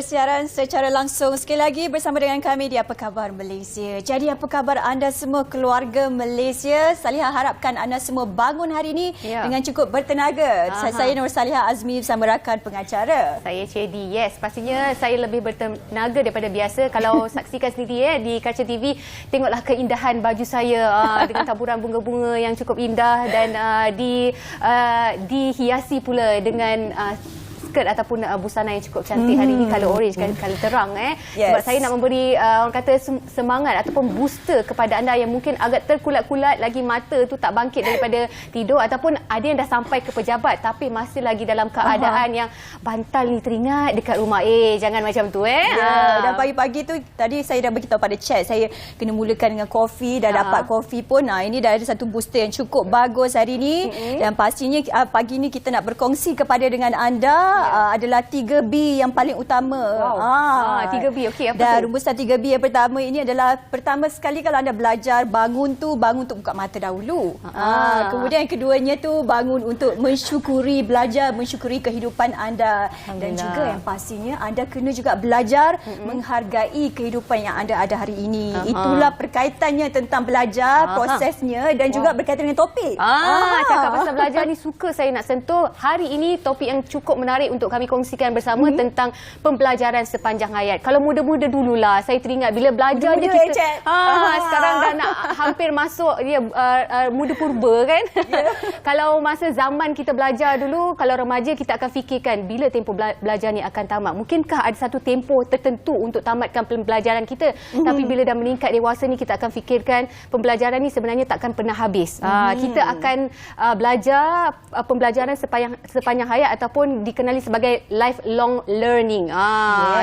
bersiaran secara langsung sekali lagi bersama dengan kami di Apa Khabar Malaysia. Jadi apa khabar anda semua keluarga Malaysia? Salihah harapkan anda semua bangun hari ini dengan cukup bertenaga. Saya Nur Salihah Azmi bersama rakan pengacara. Saya Cedi. Yes, pastinya saya lebih bertenaga daripada biasa. Kalau saksikan sendiri di kaca TV, tengoklah keindahan baju saya dengan taburan bunga-bunga yang cukup indah dan dihiasi pula dengan skirt ataupun busana yang cukup cantik hari ini, color orange, color terang sebab saya nak memberi orang kata semangat ataupun booster kepada anda yang mungkin agak terkulat-kulat lagi, mata tu tak bangkit daripada tidur, ataupun ada yang dah sampai ke pejabat tapi masih lagi dalam keadaan yang bantal ni teringat dekat rumah. Jangan macam tu dan pagi-pagi tu tadi saya dah beritahu pada chat, saya kena mulakan dengan kopi, dah dapat kopi pun. Ini dah ada satu booster yang cukup bagus hari ini dan pastinya pagi ni kita nak berkongsi kepada dengan anda adalah 3B yang paling utama. 3B, okey, apa dan tu? rumusan 3B yang pertama ini adalah, pertama sekali kalau anda belajar, bangun untuk buka mata dahulu. Kemudian yang keduanya tu bangun untuk mensyukuri, belajar mensyukuri kehidupan anda, dan juga yang pastinya anda kena juga belajar menghargai kehidupan yang anda ada hari ini. Itulah perkaitannya tentang belajar, prosesnya dan juga berkaitan dengan topik. Cakap pasal belajar ni suka saya nak sentuh. Hari ini topik yang cukup menarik untuk kami kongsikan bersama tentang pembelajaran sepanjang hayat. Kalau muda-muda dululah, saya teringat bila belajar je kita sekarang dah nak hampir masuk dia muda purba kan. Kalau masa zaman kita belajar dulu, kalau remaja kita akan fikirkan bila tempoh belajar ni akan tamat. Mungkinkah ada satu tempoh tertentu untuk tamatkan pembelajaran kita? Tapi bila dah meningkat dewasa ni, kita akan fikirkan pembelajaran ni sebenarnya takkan pernah habis. Kita akan belajar pembelajaran sepanjang hayat ataupun dikenali sebagai lifelong learning.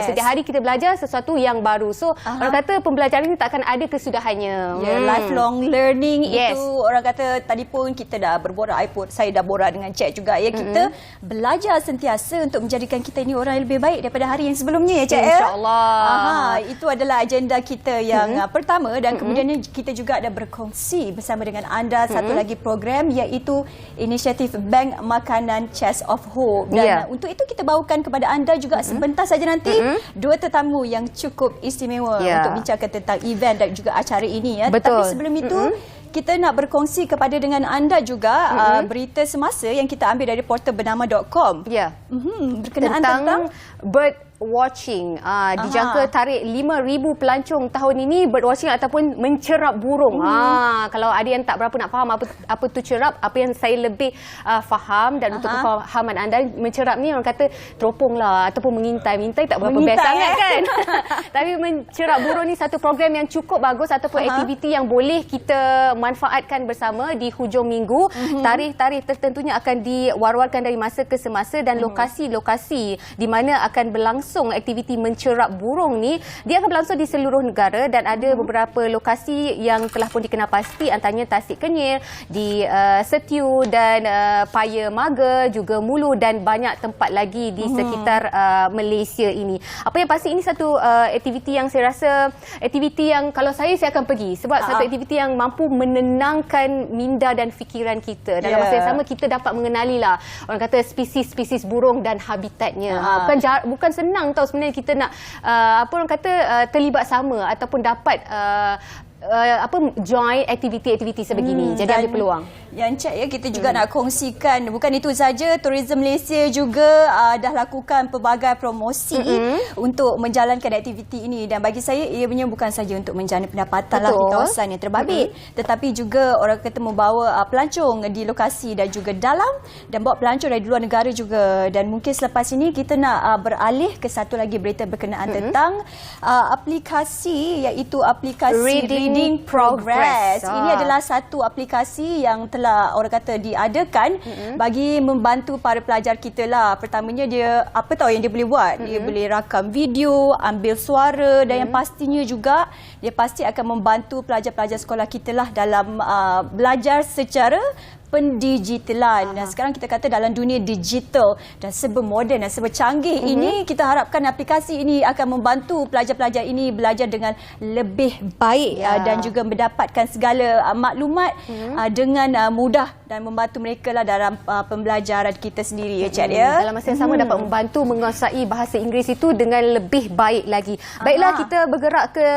Setiap hari kita belajar sesuatu yang baru. So orang kata pembelajaran ini takkan ada kesudahannya. Lifelong learning itu orang kata tadi pun kita dah berborak, saya dah borak dengan Cik juga kita belajar sentiasa untuk menjadikan kita ini orang yang lebih baik daripada hari yang sebelumnya Cik. InsyaAllah. Itu adalah agenda kita yang pertama, dan kemudian kita juga ada berkongsi bersama dengan anda satu lagi program, iaitu inisiatif Bank Makanan Chest of Hope. Dan untuk itu kita bawakan kepada anda juga sebentar saja nanti dua tetamu yang cukup istimewa untuk bincangkan tentang event dan juga acara ini. Tetapi sebelum itu kita nak berkongsi kepada dengan anda juga berita semasa yang kita ambil dari portal bernama.com. Berkenaan tentang bird watching. Dijangka tarik 5,000 pelancong tahun ini bird watching ataupun mencerap burung. Kalau ada yang tak berapa nak faham apa tu cerap, apa yang saya lebih faham dan untuk kefahaman anda, mencerap ni orang kata teroponglah ataupun mengintai tak berapa best sangat kan. Tapi mencerap burung ni satu program yang cukup bagus ataupun aktiviti yang boleh kita manfaatkan bersama di hujung minggu. Tarikh-tarikh tertentunya akan diwar-warkan dari masa ke semasa, dan lokasi-lokasi di mana akan berlangsung aktiviti mencerap burung ni, dia akan berlangsung di seluruh negara, dan ada beberapa lokasi yang telah pun dikenal pasti, antaranya Tasik Kenyir, di Setiu dan Paya Maga, juga Mulu, dan banyak tempat lagi di sekitar Malaysia ini. Apa yang pasti ini satu aktiviti yang saya rasa aktiviti yang kalau saya akan pergi, sebab satu aktiviti yang mampu menenangkan minda dan fikiran kita. Dalam masa yang sama kita dapat mengenali lah orang kata spesies-spesies burung dan habitatnya. Bukan senang tau sebenarnya kita nak orang kata terlibat sama ataupun dapat join aktiviti-aktiviti sebegini. Jadi ambil peluang. Yang Cik kita juga nak kongsikan, bukan itu saja, Tourism Malaysia juga dah lakukan pelbagai promosi untuk menjalankan aktiviti ini, dan bagi saya ianya bukan saja untuk menjana pendapatan lah di kawasan yang terbabit, tetapi juga orang kata membawa pelancong di lokasi dan juga dalam, dan bawa pelancong dari luar negara juga. Dan mungkin selepas ini kita nak beralih ke satu lagi berita berkenaan tentang aplikasi, iaitu aplikasi Reading Progress. Ini adalah satu aplikasi yang telah orang kata diadakan bagi membantu para pelajar kita lah. Pertamanya dia apa tahu yang dia boleh buat? Dia boleh rakam video, ambil suara, dan yang pastinya juga dia pasti akan membantu pelajar-pelajar sekolah kita lah dalam belajar secara pendigitalan. Dan sekarang kita kata dalam dunia digital dan serba moden dan serba canggih ini, kita harapkan aplikasi ini akan membantu pelajar-pelajar ini belajar dengan lebih baik dan juga mendapatkan segala maklumat dengan mudah dan membantu mereka lah dalam pembelajaran kita sendiri ya Cik ya. Dalam masa yang sama dapat membantu menguasai bahasa Inggeris itu dengan lebih baik lagi. Baiklah, kita bergerak ke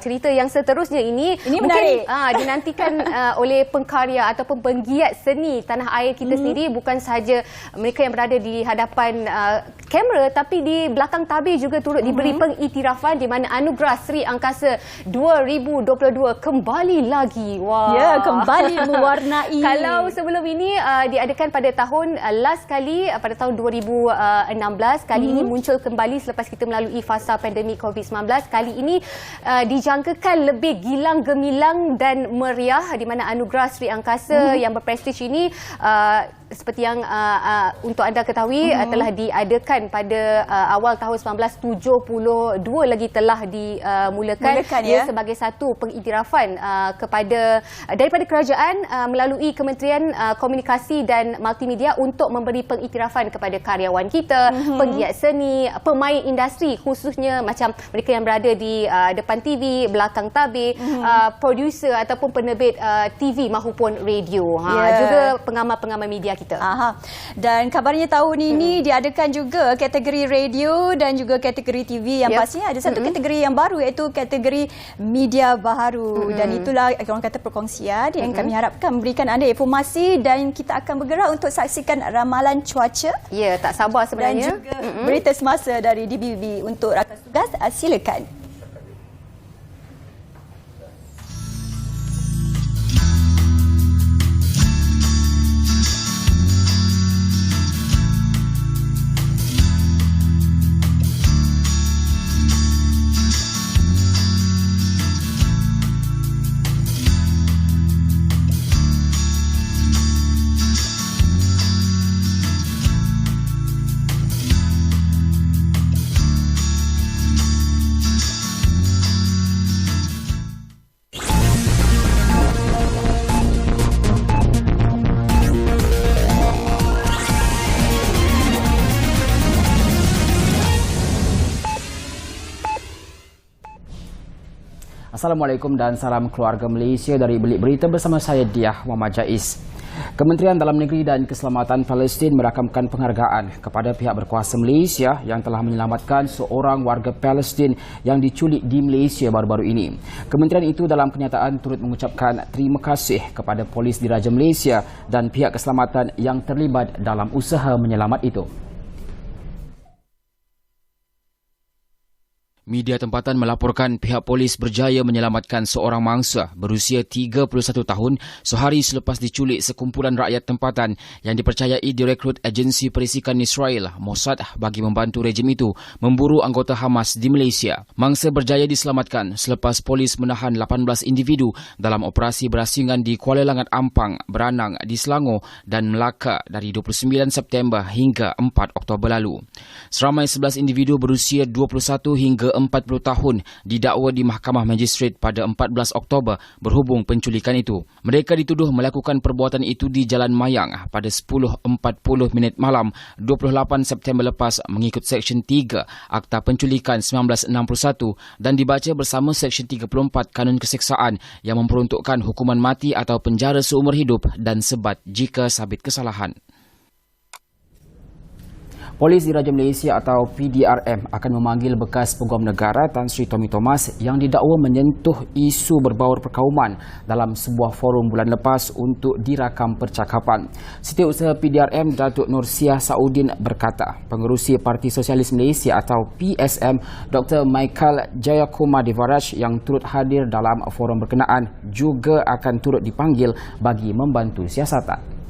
cerita yang seterusnya ini. Ini menarik. Mungkin dinantikan oleh pengkarya ataupun penggiat seni tanah air kita sendiri, bukan sahaja mereka yang berada di hadapan kamera, tapi di belakang tabir juga turut diberi pengiktirafan, di mana Anugerah Sri Angkasa 2022 kembali lagi. Wah. Ya, kembali mewarnai. Kalau sebelum ini diadakan pada tahun last kali pada tahun 2016, kali ini muncul kembali selepas kita melalui fasa pandemik COVID-19. Kali ini dijangkakan lebih gilang gemilang dan meriah, di mana Anugerah Sri Angkasa yang berprestij ini seperti yang untuk anda ketahui telah diadakan pada awal tahun 1972 lagi telah dimulakan ya, sebagai satu pengiktirafan kepada daripada kerajaan melalui Kementerian Komunikasi dan Multimedia untuk memberi pengiktirafan kepada karyawan kita, penggiat seni, pemain industri, khususnya macam mereka yang berada di depan TV, belakang tabir, producer ataupun penerbit TV maupun radio, juga pengamal-pengamal media kita. Dan kabarnya tahun ini diadakan juga kategori radio dan juga kategori TV, yang pastinya ada satu kategori yang baru, iaitu kategori media baharu. Dan itulah orang kata perkongsian yang kami harapkan memberikan anda informasi, dan kita akan bergerak untuk saksikan ramalan cuaca. Ya, tak sabar sebenarnya. Dan juga berita semasa dari DBB. Untuk rakan tugas, silakan. Assalamualaikum dan salam keluarga Malaysia dari Belit Berita bersama saya Diah Muhammad Jais. Kementerian Dalam Negeri dan Keselamatan Palestin merakamkan penghargaan kepada pihak berkuasa Malaysia yang telah menyelamatkan seorang warga Palestin yang diculik di Malaysia baru-baru ini. Kementerian itu dalam kenyataan turut mengucapkan terima kasih kepada polis diraja Malaysia dan pihak keselamatan yang terlibat dalam usaha menyelamat itu. Media tempatan melaporkan pihak polis berjaya menyelamatkan seorang mangsa berusia 31 tahun sehari selepas diculik sekumpulan rakyat tempatan yang dipercayai direkrut agensi perisikan Israel Mossad bagi membantu rejim itu memburu anggota Hamas di Malaysia. Mangsa berjaya diselamatkan selepas polis menahan 18 individu dalam operasi berasingan di Kuala Langat Ampang, Beranang di Selangor dan Melaka dari 29 September hingga 4 Oktober lalu. Seramai 11 individu berusia 21 hingga 40 tahun didakwa di Mahkamah Magistrate pada 14 Oktober berhubung penculikan itu. Mereka dituduh melakukan perbuatan itu di Jalan Mayang pada 10.40 malam 28 September lepas mengikut Seksyen 3 Akta Penculikan 1961 dan dibaca bersama Seksyen 34 Kanun Keseksaan yang memperuntukkan hukuman mati atau penjara seumur hidup dan sebat jika sabit kesalahan. Polis Diraja Malaysia atau PDRM akan memanggil bekas Peguam Negara Tan Sri Tommy Thomas yang didakwa menyentuh isu berbaur perkauman dalam sebuah forum bulan lepas untuk dirakam percakapan. Setiausaha PDRM Datuk Nursiah Saudin berkata, Pengerusi Parti Sosialis Malaysia atau PSM Dr. Michael Jayakumar Devaraj yang turut hadir dalam forum berkenaan juga akan turut dipanggil bagi membantu siasatan.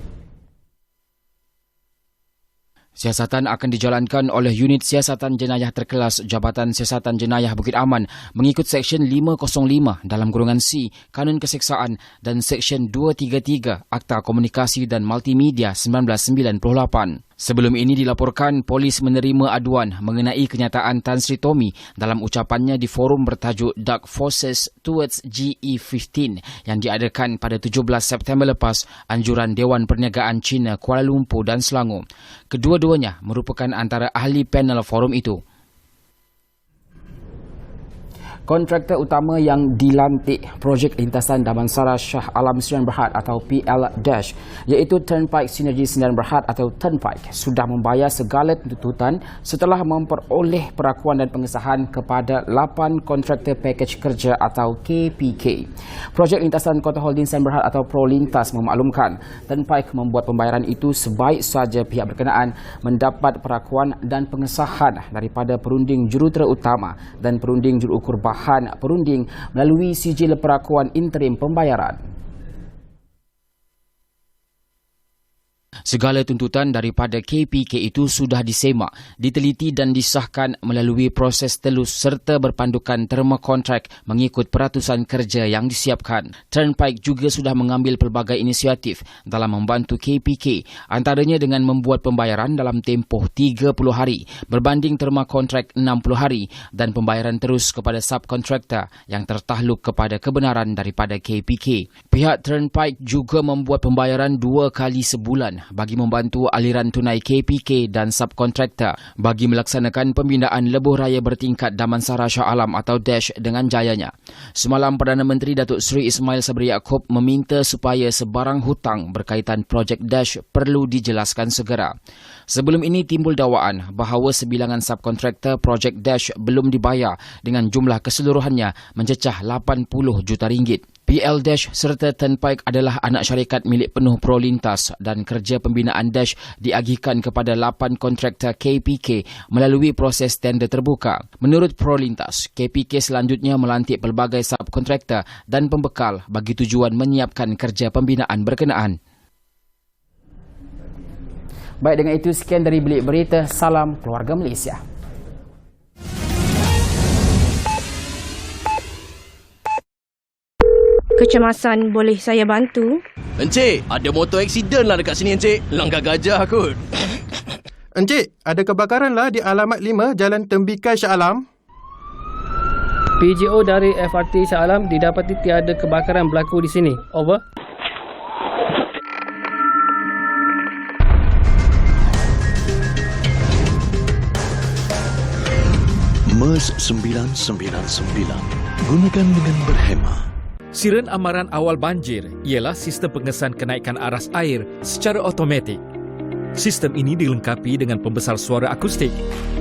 Siasatan akan dijalankan oleh Unit Siasatan Jenayah Terkelas Jabatan Siasatan Jenayah Bukit Aman mengikut Seksyen 505 dalam kurungan C Kanun Keseksaan dan Seksyen 233 Akta Komunikasi dan Multimedia 1998. Sebelum ini dilaporkan polis menerima aduan mengenai kenyataan Tan Sri Tommy dalam ucapannya di forum bertajuk Dark Forces Towards GE15 yang diadakan pada 17 September lepas anjuran Dewan Perniagaan China Kuala Lumpur dan Selangor. Kedua-duanya merupakan antara ahli panel forum itu. Kontraktor utama yang dilantik projek lintasan Damansara Shah Alam Sdn Bhd atau PL- iaitu Turnpike Synergy Sdn Bhd atau Turnpike sudah membayar segala tuntutan setelah memperoleh perakuan dan pengesahan kepada 8 kontraktor pakej kerja atau KPK. Projek lintasan Kota Holding Sdn Bhd atau Prolintas memaklumkan Turnpike membuat pembayaran itu sebaik saja pihak berkenaan mendapat perakuan dan pengesahan daripada perunding jurutera utama dan perunding jurukur bahan perunding melalui sijil perakuan interim pembayaran. Segala tuntutan daripada KPK itu sudah disemak, diteliti dan disahkan melalui proses telus serta berpandukan terma kontrak mengikut peratusan kerja yang disiapkan. Turnpike juga sudah mengambil pelbagai inisiatif dalam membantu KPK, antaranya dengan membuat pembayaran dalam tempoh 30 hari berbanding terma kontrak 60 hari dan pembayaran terus kepada subkontraktor yang tertakluk kepada kebenaran daripada KPK. Pihak Turnpike juga membuat pembayaran 2 kali sebulan bagi membantu aliran tunai KPK dan subkontraktor bagi melaksanakan pembinaan lebuh raya bertingkat Damansara Shah Alam atau DASH dengan jayanya. Semalam Perdana Menteri Datuk Seri Ismail Sabri Yaakob meminta supaya sebarang hutang berkaitan projek DASH perlu dijelaskan segera. Sebelum ini timbul dakwaan bahawa sebilangan subkontraktor projek DASH belum dibayar dengan jumlah keseluruhannya mencecah 80 juta ringgit. PL- serta Turnpike adalah anak syarikat milik penuh Prolintas dan kerja pembinaan DASH diagihkan kepada 8 kontraktor KPK melalui proses tender terbuka. Menurut Prolintas, KPK selanjutnya melantik pelbagai subkontraktor dan pembekal bagi tujuan menyiapkan kerja pembinaan berkenaan. Baik, dengan itu sekian dari Bilik Berita. Salam Keluarga Malaysia. Kecemasan, boleh saya bantu? Encik, ada motor aksiden lah dekat sini, Encik. Langgar gajah kot. Encik, ada kebakaran lah di alamat 5 Jalan Tembikai Shah Alam. PGO dari FRT Shah Alam didapati tiada kebakaran berlaku di sini. Over. MERS 999. Gunakan dengan berhemah. Siren amaran awal banjir ialah sistem pengesan kenaikan aras air secara automatik. Sistem ini dilengkapi dengan pembesar suara akustik,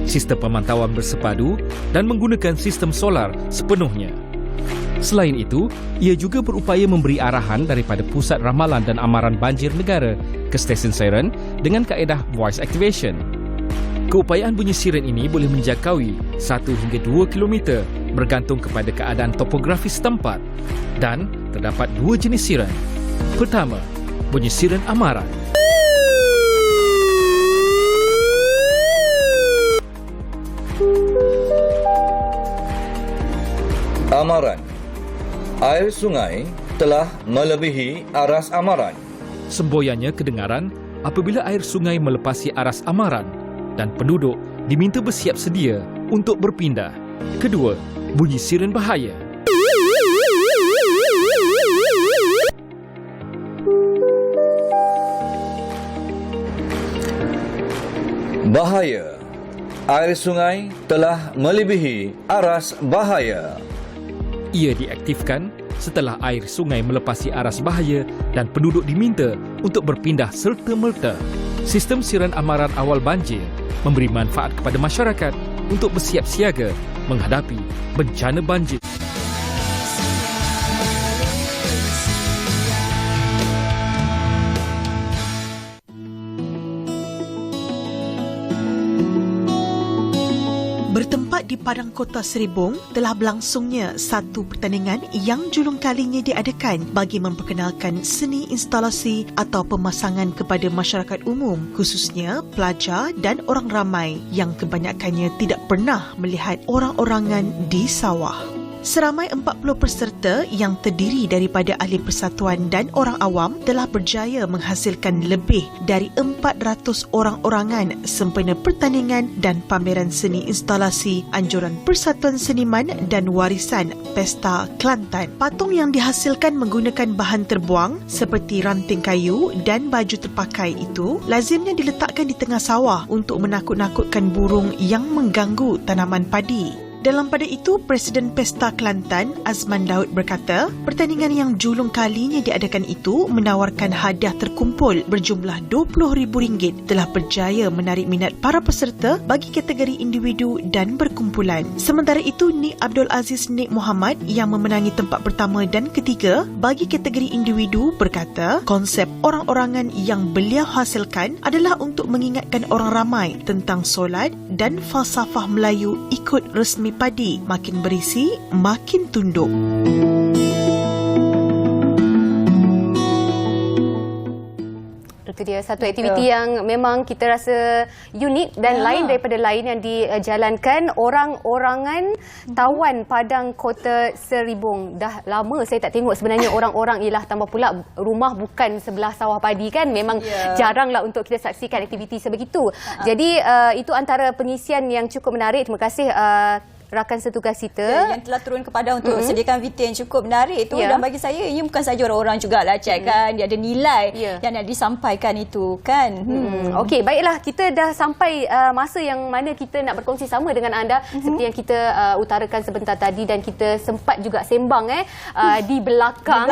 sistem pemantauan bersepadu dan menggunakan sistem solar sepenuhnya. Selain itu, ia juga berupaya memberi arahan daripada Pusat Ramalan dan Amaran Banjir Negara ke stesen siren dengan kaedah voice activation. Keupayaan bunyi siren ini boleh menjangkaui 1 hingga 2 km bergantung kepada keadaan topografi setempat dan terdapat 2 jenis siren. Pertama, bunyi siren amaran. Amaran. Air sungai telah melebihi aras amaran. Semboyannya kedengaran apabila air sungai melepasi aras amaran dan penduduk diminta bersiap sedia untuk berpindah. Kedua, bunyi siren bahaya. Bahaya. Air sungai telah melebihi aras bahaya. Ia diaktifkan setelah air sungai melepasi aras bahaya dan penduduk diminta untuk berpindah serta-merta. Sistem siren amaran awal banjir memberi manfaat kepada masyarakat untuk bersiap siaga menghadapi bencana banjir. Bertempat di Padang Kota Seribong, telah berlangsungnya satu pertandingan yang julung kalinya diadakan bagi memperkenalkan seni instalasi atau pemasangan kepada masyarakat umum, khususnya pelajar dan orang ramai yang kebanyakannya tidak pernah melihat orang-orangan di sawah. Seramai 40 peserta yang terdiri daripada ahli persatuan dan orang awam telah berjaya menghasilkan lebih dari 400 orang-orangan sempena pertandingan dan pameran seni instalasi anjuran Persatuan Seniman dan Warisan Pesta Kelantan. Patung yang dihasilkan menggunakan bahan terbuang seperti ranting kayu dan baju terpakai itu lazimnya diletakkan di tengah sawah untuk menakut-nakutkan burung yang mengganggu tanaman padi. Dalam pada itu, Presiden Pesta Kelantan, Azman Daud berkata, pertandingan yang julung kalinya diadakan itu menawarkan hadiah terkumpul berjumlah RM20,000 telah berjaya menarik minat para peserta bagi kategori individu dan berkumpulan. Sementara itu, Nik Abdul Aziz Nik Muhammad yang memenangi tempat pertama dan ketiga bagi kategori individu berkata, konsep orang-orangan yang beliau hasilkan adalah untuk mengingatkan orang ramai tentang solat dan falsafah Melayu ikut resmi padi, makin berisi, makin tunduk. Itu dia satu aktiviti yang memang kita rasa unik dan lain daripada lain yang dijalankan. Orang-orangan tawan Padang Kota Seribung. Dah lama saya tak tengok sebenarnya orang-orang, ialah tambah pula rumah bukan sebelah sawah padi kan. Memang jaranglah untuk kita saksikan aktiviti sebegitu. Jadi itu antara pengisian yang cukup menarik. Terima kasih rakan setugas kita yang telah turun ke Padang untuk sediakan VT yang cukup menarik itu. Dan bagi saya ini bukan saja orang-orang jugalah cek kan, dia ada nilai yang nak disampaikan itu kan. Okey, baiklah, kita dah sampai masa yang mana kita nak berkongsi sama dengan anda seperti yang kita utarakan sebentar tadi, dan kita sempat juga sembang di belakang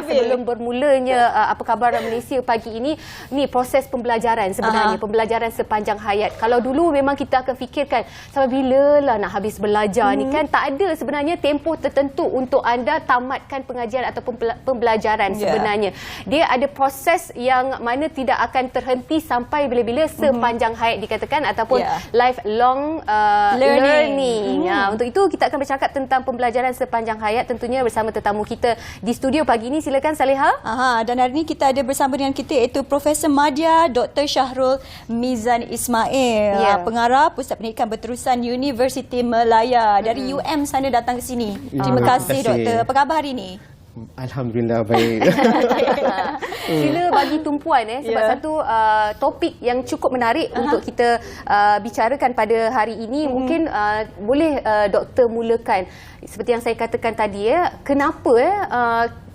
sebelum bermulanya apa khabar Malaysia pagi ini. Ni proses pembelajaran sebenarnya, pembelajaran sepanjang hayat. Kalau dulu memang kita akan fikirkan sampai bila lah nak habis belajar ni kan, tak ada sebenarnya tempoh tertentu untuk anda tamatkan pengajian ataupun pembelajaran sebenarnya. Dia ada proses yang mana tidak akan terhenti sampai bila-bila sepanjang hayat dikatakan, ataupun lifelong learning. Untuk itu kita akan bercakap tentang pembelajaran sepanjang hayat tentunya bersama tetamu kita di studio pagi ini. Silakan Saleha. Dan hari ini kita ada bersama dengan kita iaitu Profesor Madya Dr. Syahrul Mizan Ismail, pengarah Pusat Pendidikan Berterusan Universiti Melaya. Dari UM sana datang ke sini. Terima kasih doktor. Apa khabar hari ini? Alhamdulillah baik. Sila bagi tumpuan sebab satu topik yang cukup menarik untuk kita bicarakan pada hari ini. Mungkin boleh doktor mulakan seperti yang saya katakan tadi, kenapa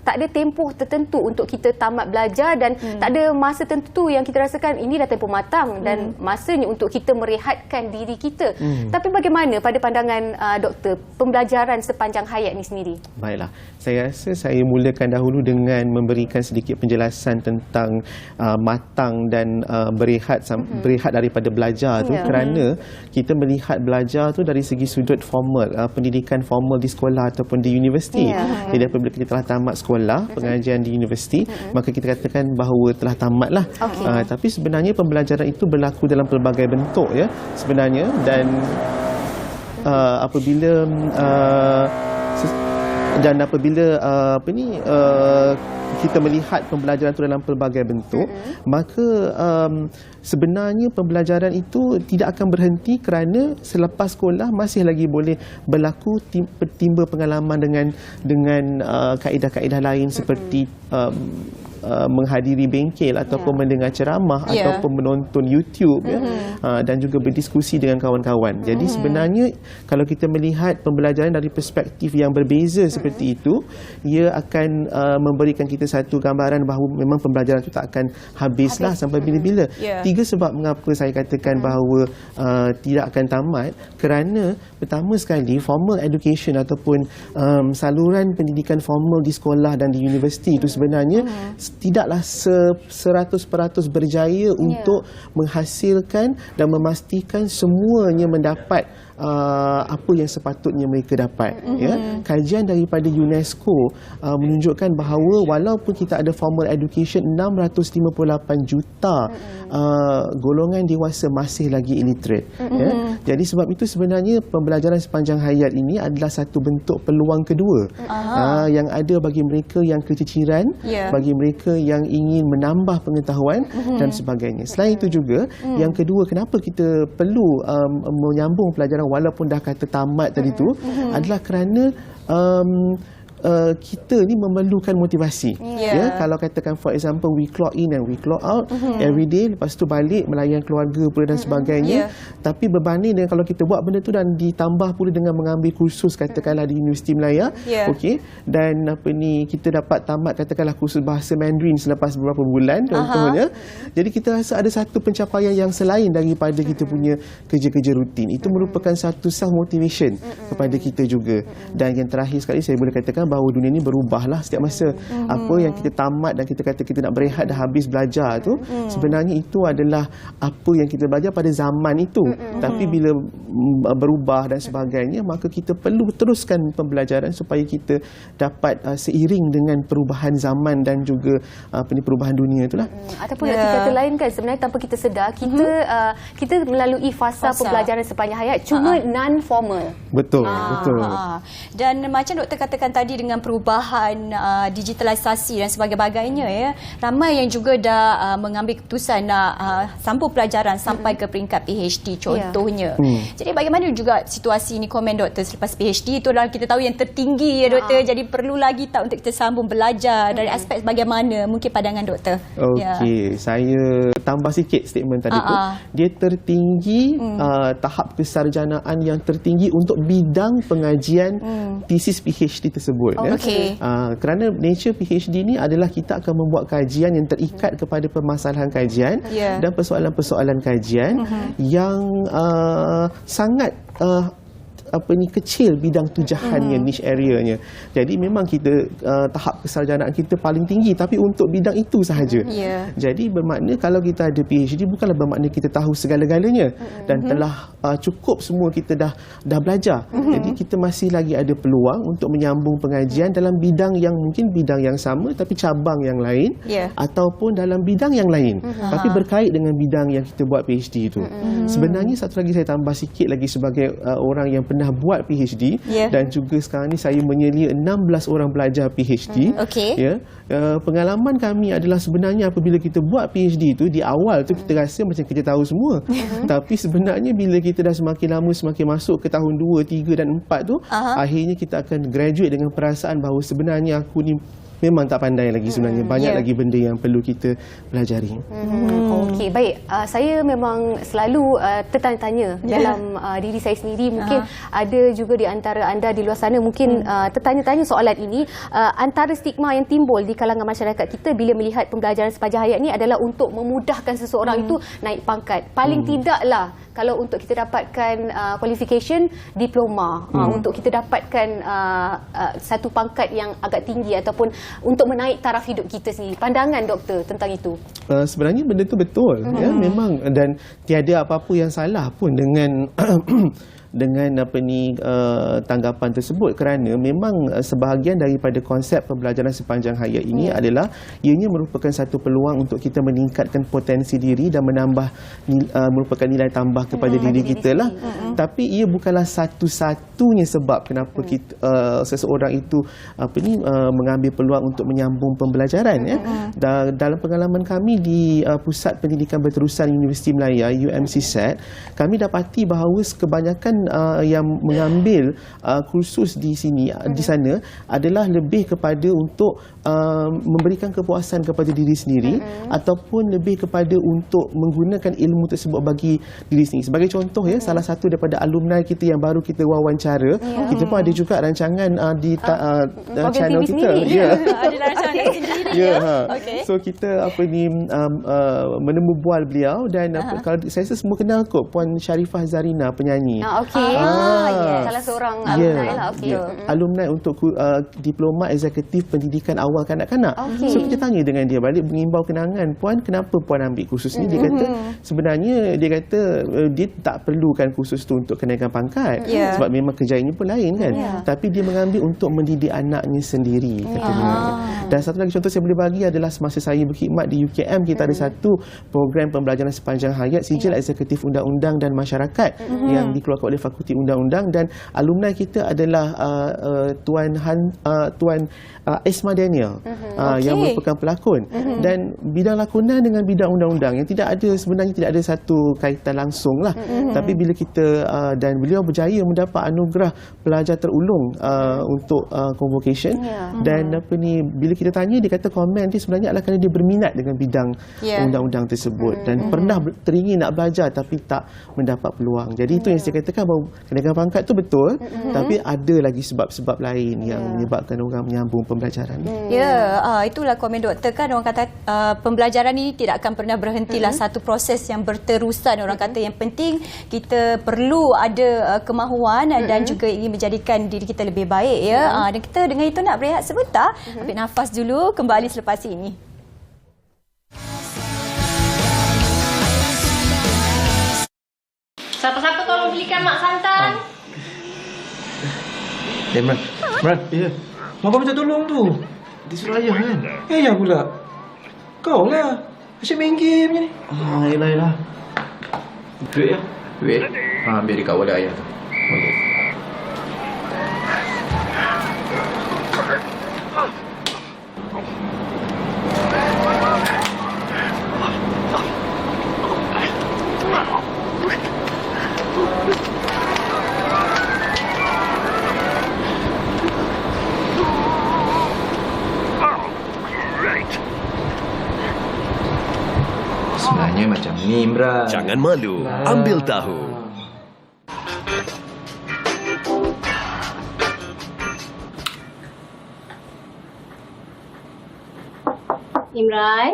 tak ada tempoh tertentu untuk kita tamat belajar, dan tak ada masa tertentu yang kita rasakan ini dah tempoh matang dan masanya untuk kita merehatkan diri kita. Tapi bagaimana pada pandangan doktor pembelajaran sepanjang hayat ni sendiri? Baiklah, saya rasa saya mulakan dahulu dengan memberikan sedikit penjelasan tentang matang dan berehat daripada belajar tu, kerana kita melihat belajar tu dari segi sudut formal, pendidikan formal di sekolah ataupun di universiti. Jadi apabila kita telah tamat sekolah, pengajian di universiti, maka kita katakan bahawa telah tamatlah. Tapi sebenarnya pembelajaran itu berlaku dalam pelbagai bentuk sebenarnya, dan apabila kita melihat pembelajaran itu dalam pelbagai bentuk, maka sebenarnya pembelajaran itu tidak akan berhenti, kerana selepas sekolah masih lagi boleh berlaku timba pengalaman dengan kaedah-kaedah lain seperti menghadiri bengkel ataupun mendengar ceramah ataupun menonton YouTube dan juga berdiskusi dengan kawan-kawan. Jadi sebenarnya kalau kita melihat pembelajaran dari perspektif yang berbeza seperti itu, ia akan memberikan kita satu gambaran bahawa memang pembelajaran itu tak akan habislah sampai bila-bila. Tiga sebab mengapa saya katakan bahawa tidak akan tamat, kerana pertama sekali formal education ataupun saluran pendidikan formal di sekolah dan di universiti itu sebenarnya tidaklah 100% berjaya untuk menghasilkan dan memastikan semuanya mendapat apa yang sepatutnya mereka dapat. Kajian daripada UNESCO menunjukkan bahawa walaupun kita ada formal education, 658 juta golongan dewasa masih lagi illiterate. Jadi sebab itu sebenarnya pembelajaran sepanjang hayat ini adalah satu bentuk peluang kedua yang ada bagi mereka yang keciciran, bagi mereka yang ingin menambah pengetahuan dan sebagainya. Selain itu juga, yang kedua, kenapa kita perlu menyambung pelajaran walaupun dah kata tamat tadi tu, adalah kerana kita ni memerlukan motivasi. Ya, kalau katakan for example we clock in and we clock out every day, lepas tu balik melayan keluarga pula dan sebagainya. Tapi berbanding dengan kalau kita buat benda tu dan ditambah pula dengan mengambil kursus katakanlah di Universiti Melaya, okey, dan kita dapat tamat katakanlah kursus bahasa Mandarin selepas beberapa bulan contohnya. Jadi kita rasa ada satu pencapaian yang selain daripada kita punya kerja-kerja rutin. Itu merupakan satu self motivation kepada kita juga. Dan yang terakhir sekali saya boleh katakan bahawa dunia ni berubahlah setiap masa. Apa yang kita tamat dan kita kata kita nak berehat dah habis belajar tu, sebenarnya itu adalah apa yang kita belajar pada zaman itu. Tapi bila berubah dan sebagainya, maka kita perlu teruskan pembelajaran supaya kita dapat seiring dengan perubahan zaman dan juga perubahan dunia itulah. Ataupun arti kata lain kan, sebenarnya tanpa kita sedar kita melalui fasa pembelajaran sepanjang hayat, cuma non formal. Betul. Dan macam doktor katakan tadi, dengan perubahan digitalisasi dan sebagainya, ya, ramai yang juga dah mengambil keputusan nak sambung pelajaran sampai ke peringkat PhD contohnya. Jadi bagaimana juga situasi ni, komen doktor selepas PhD itu adalah kita tahu yang tertinggi ya doktor. Jadi perlu lagi tak untuk kita sambung belajar dari aspek bagaimana, mungkin pandangan doktor. Okey, saya tambah sikit statement tadi tu. Dia tertinggi, tahap kesarjanaan yang tertinggi untuk bidang pengajian tesis PhD tersebut. Kerana nature PhD ni adalah kita akan membuat kajian yang terikat kepada permasalahan kajian dan persoalan-persoalan kajian yang sangat kecil bidang tujahannya, niche areanya. Jadi memang kita tahap kesarjanaan kita paling tinggi, tapi untuk bidang itu sahaja. Jadi bermakna kalau kita ada PhD bukanlah bermakna kita tahu segala-galanya dan telah cukup semua kita dah belajar. Jadi kita masih lagi ada peluang untuk menyambung pengajian dalam bidang yang mungkin bidang yang sama tapi cabang yang lain, ataupun dalam bidang yang lain tapi berkait dengan bidang yang kita buat PhD itu. Sebenarnya satu lagi saya tambah sikit lagi sebagai orang yang pernah buat PhD dan juga sekarang ni saya menyelia 16 orang pelajar PhD. Pengalaman kami adalah sebenarnya apabila kita buat PhD tu, di awal tu kita rasa macam kita tahu semua. Tapi sebenarnya bila kita dah semakin lama semakin masuk ke tahun 2, 3 dan 4 tu, akhirnya kita akan graduate dengan perasaan bahawa sebenarnya aku ni memang tak pandai lagi sebenarnya. Banyak lagi benda yang perlu kita pelajari. Okey, baik. Saya memang selalu tertanya-tanya dalam diri saya sendiri. Mungkin ada juga di antara anda di luar sana mungkin tertanya-tanya soalan ini. Antara stigma yang timbul di kalangan masyarakat kita bila melihat pembelajaran sepanjang hayat ini adalah untuk memudahkan seseorang itu naik pangkat. Paling tidaklah kalau untuk kita dapatkan qualification diploma, untuk kita dapatkan satu pangkat yang agak tinggi ataupun untuk menaik taraf hidup kita sendiri. Pandangan doktor tentang itu? Sebenarnya benda itu betul. Memang, dan tiada apa-apa yang salah pun dengan tanggapan tersebut, kerana memang sebahagian daripada konsep pembelajaran sepanjang hayat ini adalah ianya merupakan satu peluang untuk kita meningkatkan potensi diri dan menambah merupakan nilai tambah kepada diri kita lah. Tapi ia bukanlah satu-satunya sebab kenapa kita, seseorang itu mengambil peluang untuk menyambung pembelajaran. Dalam pengalaman kami di Pusat Pendidikan Berterusan Universiti Melaya UMCSAT, kami dapati bahawa kebanyakan yang mengambil kursus di sana adalah lebih kepada untuk memberikan kepuasan kepada diri sendiri ataupun lebih kepada untuk menggunakan ilmu tersebut bagi diri sendiri. Sebagai contoh salah satu daripada alumni kita yang baru kita wawancara, kita pun ada juga rancangan di channel kita. Ada rancangan sendiri. So kita menemu bual beliau dan kalau saya rasa semua kenal kot Puan Sharifah Zarina, penyanyi. Salah seorang alumni lah. Alumni untuk diploma eksekutif pendidikan awal kanak-kanak. So kita tanya dengan dia balik, mengimbau kenangan, Puan, kenapa Puan ambil kursus ni? Dia kata sebenarnya dia tak perlukan kursus tu untuk kenaikan pangkat, sebab memang kerjaannya pun lain kan. Tapi dia mengambil untuk mendidik anaknya sendiri, katanya. Dan satu lagi contoh saya boleh bagi adalah semasa saya berkhidmat di UKM, kita ada satu program pembelajaran sepanjang hayat Sijil Eksekutif Undang-Undang dan Masyarakat yang dikeluarkan oleh Fakulti Undang-Undang, dan alumni kita adalah Tuan Esma Daniel yang merupakan pelakon. Dan bidang lakonan dengan bidang undang-undang yang sebenarnya tidak ada satu kaitan langsung lah. Tapi bila kita dan beliau berjaya mendapat anugerah pelajar terulung untuk convocation, dan bila kita tanya, dia kata komen dia sebenarnya adalah kerana dia berminat dengan bidang undang-undang tersebut dan pernah teringin nak belajar tapi tak mendapat peluang. Jadi itu yang saya katakan bahawa kenaikan pangkat tu betul, tapi ada lagi sebab-sebab lain yang menyebabkan orang menyambung pembelajaran. Itulah komen doktor kan, orang kata pembelajaran ini tidak akan pernah berhentilah, satu proses yang berterusan. Orang kata yang penting kita perlu ada kemahuan dan juga ingin menjadikan diri kita lebih baik dan kita dengan itu nak berehat sebentar, ambil nafas dulu, kembali selepas ini. Siapa-siapa tolong belikan mak santan. Imran. Ya. Mak minta tolong tu. Disuruh ayah kan? Ayah pula. Kau lah. Asyik main game je ni. Yelah. Duit ya? Duit? Biar dikawal oleh ayah tu. Okey. Sebenarnya macam ni, Imran. Jangan malu, ambil tahu. Imran.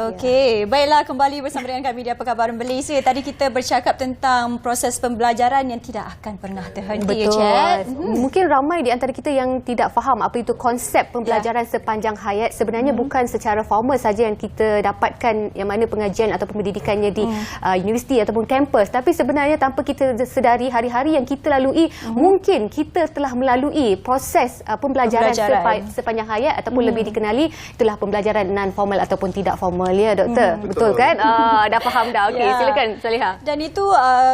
Okey, baiklah, kembali bersama dengan kami di Apa Khabar Malaysia. Tadi kita bercakap tentang proses pembelajaran yang tidak akan pernah terhenti. Betul. Mungkin ramai di antara kita yang tidak faham apa itu konsep pembelajaran sepanjang hayat. Sebenarnya bukan secara formal saja yang kita dapatkan, yang mana pengajian atau pendidikannya di universiti ataupun kampus. Tapi sebenarnya tanpa kita sedari, hari-hari yang kita lalui, mungkin kita telah melalui proses pembelajaran sepanjang hayat, ataupun lebih dikenali itulah pembelajaran non formal ataupun tidak formal. Ya, doktor. Betul kan? Dah faham dah. Okey, silakan Saliha. Dan itu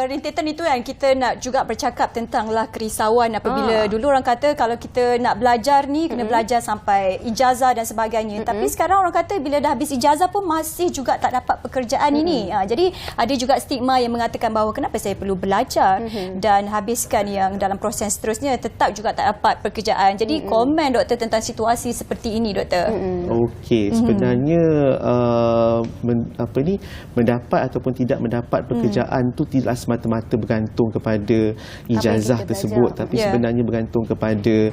rentetan itu yang kita nak juga bercakap tentanglah kerisauan apabila dulu orang kata kalau kita nak belajar ni kena belajar sampai ijazah dan sebagainya. Tapi sekarang orang kata bila dah habis ijazah pun masih juga tak dapat pekerjaan ini. Jadi ada juga stigma yang mengatakan bahawa kenapa saya perlu belajar dan habiskan yang dalam proses seterusnya tetap juga tak dapat pekerjaan. Jadi komen doktor tentang situasi seperti ini, doktor. Okey, sebenarnya mendapat ataupun tidak mendapat pekerjaan tu tidak semata-mata bergantung kepada ijazah tersebut, tapi sebenarnya bergantung kepada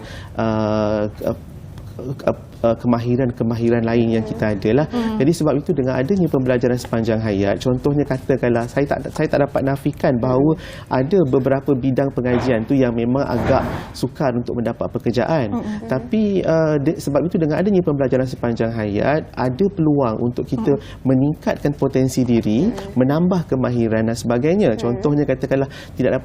kemahiran lain yang kita ada lah. Jadi sebab itu dengan adanya pembelajaran sepanjang hayat, contohnya katakanlah saya tak dapat nafikan bahawa ada beberapa bidang pengajian tu yang memang agak sukar untuk mendapat pekerjaan. Tapi sebab itu dengan adanya pembelajaran sepanjang hayat ada peluang untuk kita meningkatkan potensi diri, menambah kemahiran dan sebagainya. Contohnya katakanlah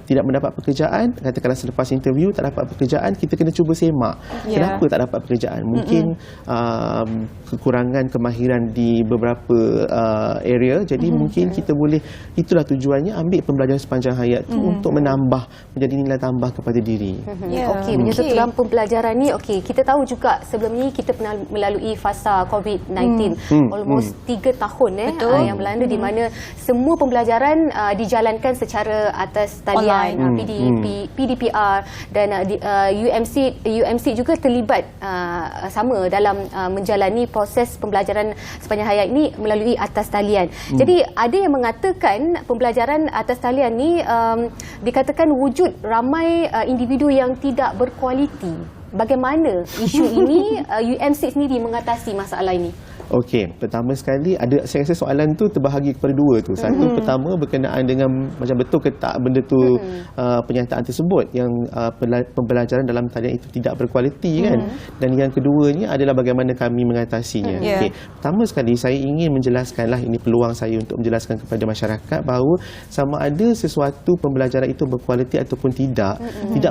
tidak mendapat pekerjaan, katakanlah selepas interview tak dapat pekerjaan, kita kena cuba semak. Kenapa tak dapat pekerjaan? Mungkin kekurangan kemahiran di beberapa area. Jadi mungkin kita boleh, itulah tujuannya ambil pembelajaran sepanjang hayat tu untuk menambah, menjadi nilai tambah kepada diri. Okey, menyusul dalam pembelajaran ni, kita tahu juga sebelum ni kita pernah melalui fasa COVID-19 almost 3 tahun yang melanda, di mana semua pembelajaran dijalankan secara atas talian, PDPR dan UMC juga terlibat sama dalam menjalani proses pembelajaran sepanjang hayat ini melalui atas talian. Jadi ada yang mengatakan pembelajaran atas talian ni dikatakan wujud ramai individu yang tidak berkualiti. Bagaimana isu ini UMC sendiri mengatasi masalah ini? Okey, pertama sekali saya rasa soalan tu terbahagi kepada dua tu. Satu pertama berkenaan dengan macam betul ke tak benda tu pernyataan tersebut yang pembelajaran dalam talian itu tidak berkualiti kan. Dan yang keduanya adalah bagaimana kami mengatasinya. Okey, pertama sekali saya ingin menjelaskanlah, ini peluang saya untuk menjelaskan kepada masyarakat bahawa sama ada sesuatu pembelajaran itu berkualiti ataupun tidak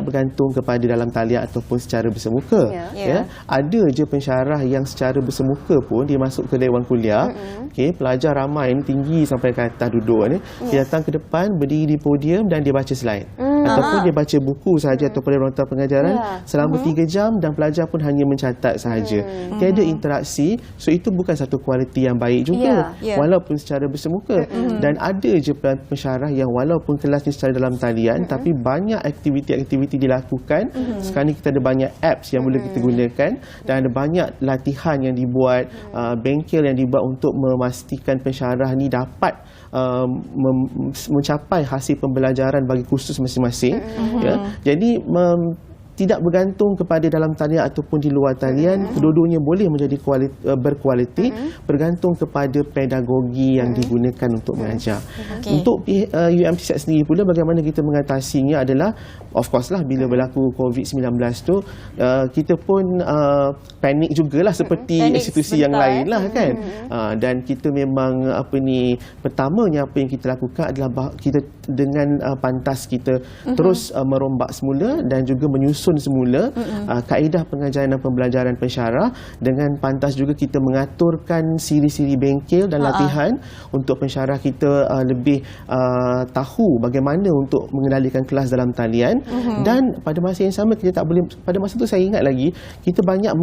bergantung kepada dalam talian ataupun secara bersemuka. Ya, ada je pensyarah yang secara bersemuka pun dia masuk ke dewan kuliah, okey, pelajar ramai ni tinggi sampai ke atas duduk ni, dia datang ke depan berdiri di podium dan dia baca slide. Ataupun dia baca buku sahaja ataupun dia nonton pengajaran selama 3 jam dan pelajar pun hanya mencatat sahaja. Tiada interaksi, so itu bukan satu kualiti yang baik juga walaupun secara bersemuka. Dan ada je pensyarah yang walaupun kelasnya secara dalam talian tapi banyak aktiviti-aktiviti dilakukan. Sekarang ni kita ada banyak apps yang boleh kita gunakan dan ada banyak latihan yang dibuat, bengkel yang dibuat untuk memastikan pensyarah ni dapat mencapai hasil pembelajaran bagi kursus masing-masing. Jadi tidak bergantung kepada dalam talian ataupun di luar talian, kedua-duanya boleh menjadi berkualiti, bergantung kepada pedagogi yang digunakan untuk mengajar. Untuk UMTSAT sendiri pula, bagaimana kita mengatasinya adalah of course lah, bila berlaku COVID-19 tu kita pun panik jugalah seperti institusi yang lain lah kan. Dan kita memang pertamanya apa yang kita lakukan adalah kita dengan pantas kita terus merombak semula dan juga menyusun semula kaedah pengajaran dan pembelajaran pensyarah. Dengan pantas juga kita mengaturkan siri-siri bengkel dan latihan untuk pensyarah kita lebih tahu bagaimana untuk mengendalikan kelas dalam talian. Dan pada masa yang sama kita tak boleh, pada masa tu saya ingat lagi, kita banyak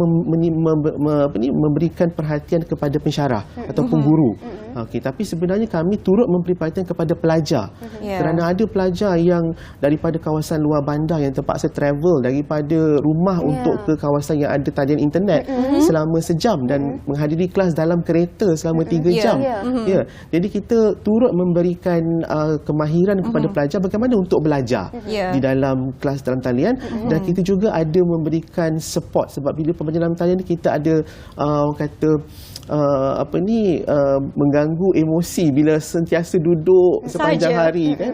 memberikan perhatian kepada pensyarah ataupun guru. Tapi sebenarnya kami turut memberi perhatian kepada pelajar. Kerana ada pelajar yang daripada kawasan luar bandar yang terpaksa travel daripada rumah untuk ke kawasan yang ada talian internet selama sejam dan menghadiri kelas dalam kereta selama 3 jam. Jadi kita turut memberikan kemahiran kepada pelajar bagaimana untuk belajar di dalam kelas dalam talian. Dan kita juga ada memberikan support, sebab bila pembelajaran dalam talian kita ada mengganggu emosi bila sentiasa duduk sepanjang hari kan,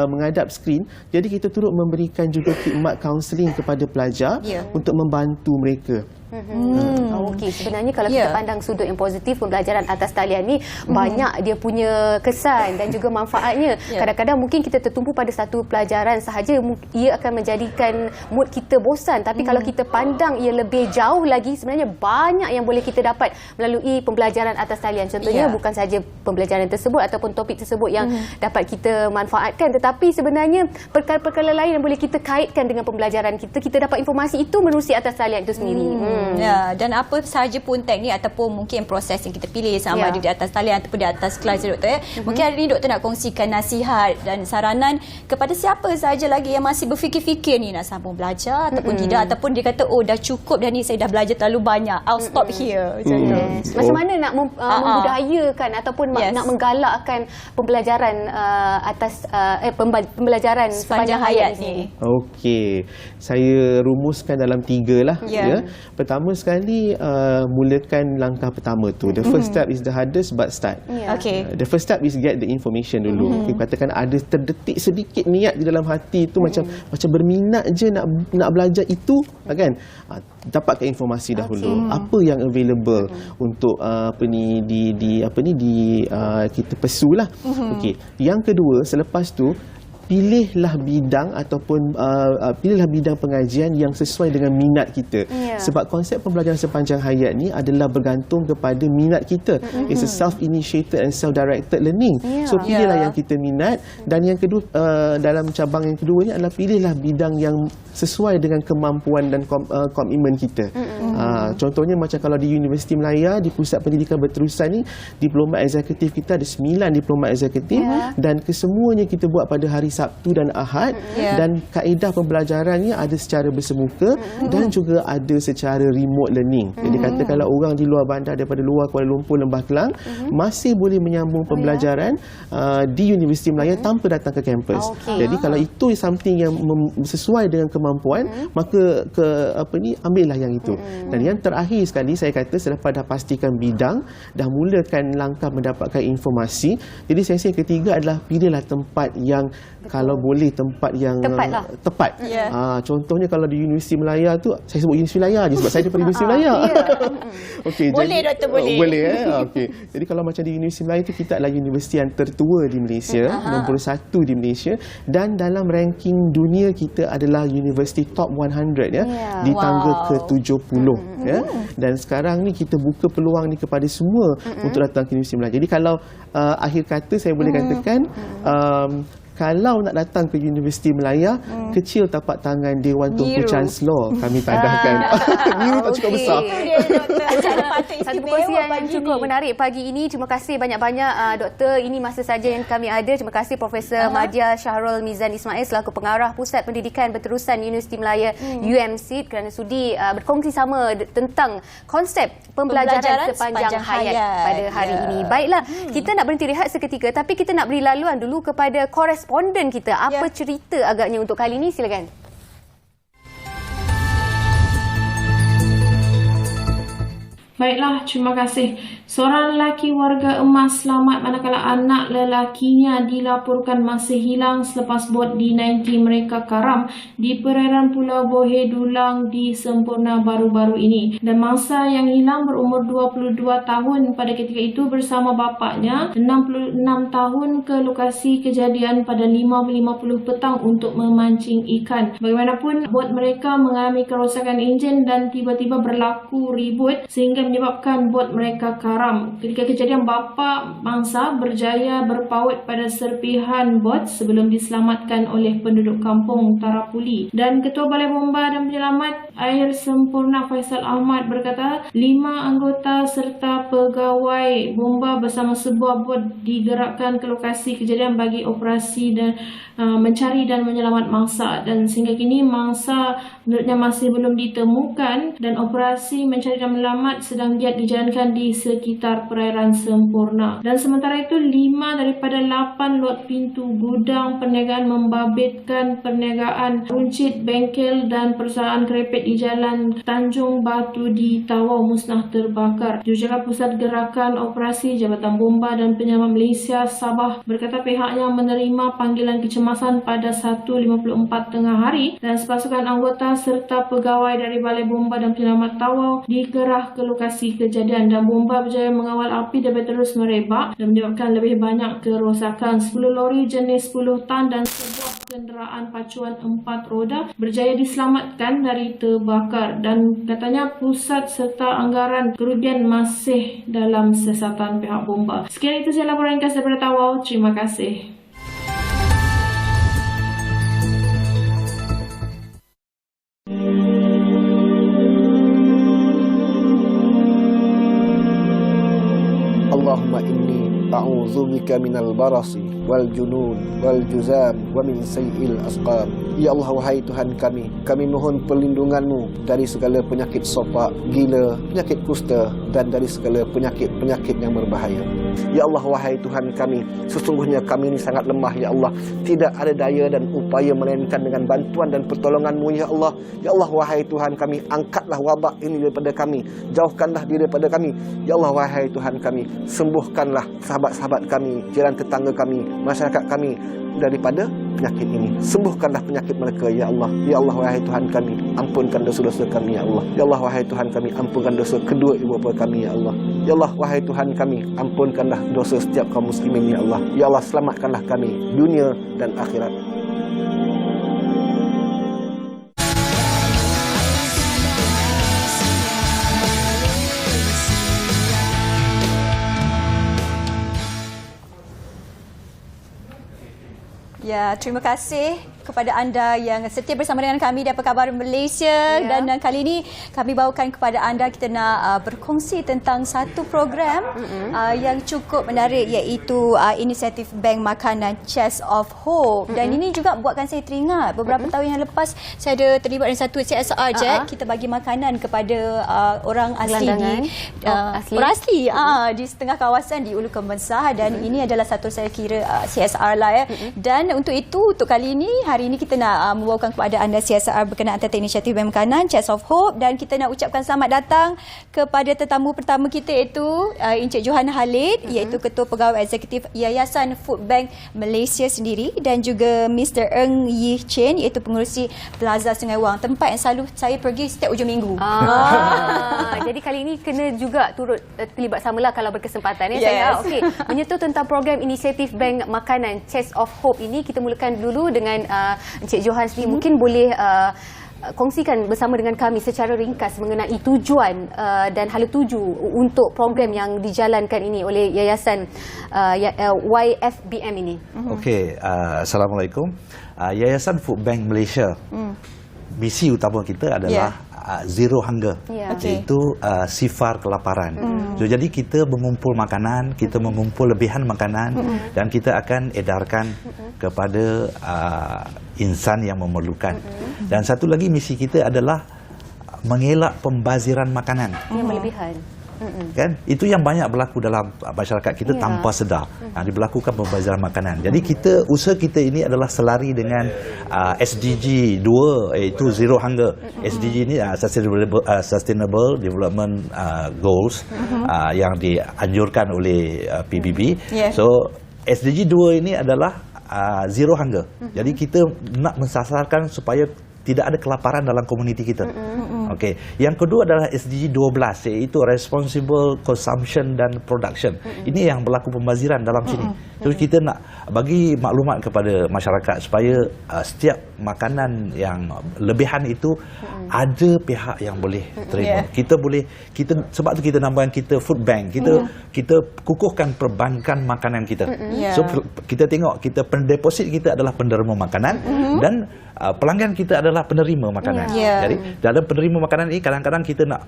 menghadap skrin. Jadi kita turut memberikan juga khidmat kaunseling kepada pelajar untuk membantu mereka. Okey, sebenarnya kalau kita pandang sudut yang positif, pembelajaran atas talian ni banyak dia punya kesan dan juga manfaatnya. Kadang-kadang mungkin kita tertumpu pada satu pelajaran sahaja, ia akan menjadikan mood kita bosan. Tapi kalau kita pandang ia lebih jauh lagi, sebenarnya banyak yang boleh kita dapat melalui pembelajaran atas talian. Contohnya bukan saja pembelajaran tersebut ataupun topik tersebut yang dapat kita manfaatkan, tetapi sebenarnya perkara-perkara lain yang boleh kita kaitkan dengan pembelajaran kita. Kita dapat informasi itu menerusi atas talian itu sendiri. Dan apa sahaja pun teknik ataupun mungkin proses yang kita pilih, sama ada di atas talian ataupun di atas kelas doktor mungkin hari ini doktor nak kongsikan nasihat dan saranan kepada siapa sahaja lagi yang masih berfikir-fikir ni nak sambung belajar ataupun tidak, ataupun dia kata dah cukup dah ni, saya dah belajar terlalu banyak, I'll stop here. Macam mana nak membudayakan ataupun nak menggalakkan pembelajaran atas pembelajaran sepanjang hayat ni? Okey, saya rumuskan dalam 3 lah. Pertama sekali, mulakan langkah pertama tu. The first step is the hardest, but start. The first step is get the information dulu. Katakan ada terdetik sedikit niat di dalam hati tu, macam berminat je nak belajar itu kan. Dapatkan informasi dahulu. Apa yang available untuk kita pursue lah. Yang kedua, selepas tu pilihlah bidang ataupun pilihlah bidang pengajian yang sesuai dengan minat kita. Sebab konsep pembelajaran sepanjang hayat ni adalah bergantung kepada minat kita. It's a self-initiated and self-directed learning. So pilihlah yang kita minat. Dan yang kedua, dalam cabang yang kedua ni adalah pilihlah bidang yang sesuai dengan kemampuan dan komitmen kita. Contohnya macam kalau di Universiti Melaya, di Pusat Pendidikan Berterusan ni, diploma eksekutif kita ada 9 diploma eksekutif dan kesemuanya kita buat pada hari Sabtu dan Ahad, dan kaedah pembelajarannya ada secara bersemuka dan juga ada secara remote learning. Jadi katakanlah orang di luar bandar, daripada luar Kuala Lumpur, Lembah Kelang, masih boleh menyambung pembelajaran di Universiti Melayu tanpa datang ke kampus. Jadi kalau itu something yang sesuai dengan kemampuan, maka ambillah yang itu. Dan yang terakhir sekali, saya kata selepas dah pastikan bidang, dah mulakan langkah mendapatkan informasi, jadi sesi yang ketiga adalah pilihlah tempat yang kalau boleh tempat yang tepat. Contohnya kalau di Universiti Melaya tu, saya sebut Universiti Melaya je sebab saya daripada Universiti Melaya. Boleh, Doktor, boleh. Boleh Jadi kalau macam di Universiti Melaya tu, kita adalah universiti yang tertua di Malaysia, nombor 1 di Malaysia, dan dalam ranking dunia kita adalah universiti top 100 di tangga ke-70 Dan sekarang ni kita buka peluang ni kepada semua untuk datang ke Universiti Melaya. Jadi kalau akhir kata saya boleh katakan, kalau nak datang ke Universiti Melaya, kecil tapak tangan Dewan Tunku Chancellor kami tadahkan. Biru tak cukup besar. Satu perkongsian yang cukup menarik pagi ini. Terima kasih banyak-banyak Doktor. Ini masa saja yang kami ada. Terima kasih Profesor Madya Syahrul Mizan Ismail selaku Pengarah Pusat Pendidikan Berterusan Universiti Melaya UMC kerana sudi berkongsi sama tentang konsep pembelajaran sepanjang hayat pada hari ini. Baiklah, kita nak berhenti rehat seketika, tapi kita nak beri laluan dulu kepada koresponden kita. Apa cerita agaknya untuk kali ini? Silakan. Baiklah, terima kasih. Seorang lelaki warga Emas selamat manakala anak lelakinya dilaporkan masih hilang selepas bot D90 mereka karam di perairan Pulau Bohe Dulang di Semporna baru-baru ini. Dan mangsa yang hilang berumur 22 tahun pada ketika itu bersama bapaknya 66 tahun ke lokasi kejadian pada 5.50 petang untuk memancing ikan. Bagaimanapun, bot mereka mengalami kerosakan enjin dan tiba-tiba berlaku ribut sehingga menyebabkan bot mereka karam. Ketika kejadian, bapa mangsa berjaya berpaut pada serpihan bot sebelum diselamatkan oleh penduduk kampung Tarapuli. Dan Ketua Balai Bomba dan Penyelamat Air Semporna Faisal Ahmad berkata 5 anggota serta pegawai bomba bersama sebuah bot digerakkan ke lokasi kejadian bagi operasi dan mencari dan menyelamat mangsa. Dan sehingga kini mangsa menurutnya masih belum ditemukan dan operasi mencari dan menyelamat sedang giat dijalankan di sekitar perairan Semporna. Dan sementara itu, 5 daripada 8 lot pintu gudang perniagaan membabitkan perniagaan runcit, bengkel dan perusahaan kerepek di Jalan Tanjung Batu di Tawau musnah terbakar. Jurucakap Pusat Gerakan Operasi Jabatan Bomba dan Penyelamat Malaysia Sabah berkata pihaknya menerima panggilan kecemasan pada 1.54 tengah hari dan sepasukan anggota serta pegawai dari Balai Bomba dan Penyelamat Tawau dikerah ke lokasi kejadian dan bomba berjaya mengawal api dapat terus merebak dan menyebabkan lebih banyak kerosakan. 10 lori jenis 10 tan dan sebuah kenderaan pacuan 4 roda berjaya diselamatkan dari terbakar dan katanya pusat serta anggaran kerugian masih dalam siasatan pihak bomba. Sekian itu saya laporan ringkas daripada Tawau. Terima kasih. Allahumma inni a'udzubika minal barasi wal junun wal juzam wa min sayyi'il asqam. Ya Allah, wahai Tuhan kami mohon perlindungan-Mu dari segala penyakit sopak, gila, penyakit kusta dan dari segala penyakit-penyakit yang berbahaya. Ya Allah, wahai Tuhan kami, sesungguhnya kami ini sangat lemah, ya Allah. Tidak ada daya dan upaya melainkan dengan bantuan dan pertolongan-Mu, ya Allah. Ya Allah, wahai Tuhan kami, angkatlah wabak ini daripada kami, jauhkanlah dia daripada kami. Ya Allah, wahai Tuhan kami, sembuhkanlah sahabat-sahabat kami, jiran tetangga kami, masyarakat kami daripada penyakit ini. Sembuhkanlah penyakit mereka, ya Allah. Ya Allah, wahai Tuhan kami, ampunkan dosa-dosa kami, ya Allah. Ya Allah, wahai Tuhan kami, ampunkan dosa kedua ibu bapa kami, ya Allah. Ya Allah, wahai Tuhan kami, ampunkanlah dosa setiap kaum muslimin, ya Allah. Ya Allah, selamatkanlah kami dunia dan akhirat. Ya, terima kasih kepada anda yang setia bersama dengan kami di Apa Khabar Malaysia. Dan kali ini kami bawakan kepada anda, kita nak berkongsi tentang satu program yang cukup menarik, iaitu inisiatif Bank Makanan Chest of Hope. Dan ini juga buatkan saya teringat beberapa tahun yang lepas saya ada terlibat dengan satu CSR Jack. Kita bagi makanan kepada orang asli asli di setengah kawasan di Ulu Kembensah, dan ini adalah satu saya kira CSR lah Dan untuk itu, untuk kali ini, hari ini kita nak membawakan kepada anda CSR berkenaan tentang inisiatif Bank Makanan Chest of Hope, dan kita nak ucapkan selamat datang kepada tetamu pertama kita, iaitu Encik Johan Khalid, iaitu Ketua Pegawai Eksekutif Yayasan Food Bank Malaysia sendiri, dan juga Mr. Eng Yih Chen, iaitu pengerusi Plaza Sungai Wang, tempat yang selalu saya pergi setiap hujung minggu. Jadi kali ini kena juga turut terlibat samalah kalau berkesempatan saya. Okey, menyentuh tentang program inisiatif Bank Makanan Chest of Hope ini, kita mulakan dulu dengan Encik Johan sendiri. Mungkin boleh kongsikan bersama dengan kami secara ringkas mengenai tujuan dan hala tuju untuk program yang dijalankan ini oleh Yayasan YFBM ini. Okey, Assalamualaikum. Yayasan Food Bank Malaysia, misi utama kita adalah zero hunger, iaitu sifar kelaparan. So, jadi kita mengumpul makanan, kita mengumpul lebihan makanan, dan kita akan edarkan kepada insan yang memerlukan. Dan satu lagi misi kita adalah mengelak pembaziran makanan. Yang berlebihan. Kan, itu yang banyak berlaku dalam masyarakat kita tanpa sedar. Diberlakukan pembaziran makanan. Jadi usaha kita ini adalah selari dengan SDG 2, iaitu Zero Hunger. SDG ini Sustainable Development Goals yang dianjurkan oleh PBB. So SDG 2 ini adalah Zero Hunger. Jadi kita nak mensasarkan supaya tidak ada kelaparan dalam komuniti kita. Okey. Yang kedua adalah SDG 12, iaitu Responsible Consumption dan Production. Ini yang berlaku pembaziran dalam sini. Jadi kita nak bagi maklumat kepada masyarakat supaya setiap makanan yang lebihan itu ada pihak yang boleh terima. Sebab tu kita namakan kita food bank. Kita kukuhkan perbankan makanan kita. So kita tengok pendeposit kita adalah penerima makanan, dan pelanggan kita adalah penerima makanan. Jadi dalam penerima makanan ini kadang-kadang kita nak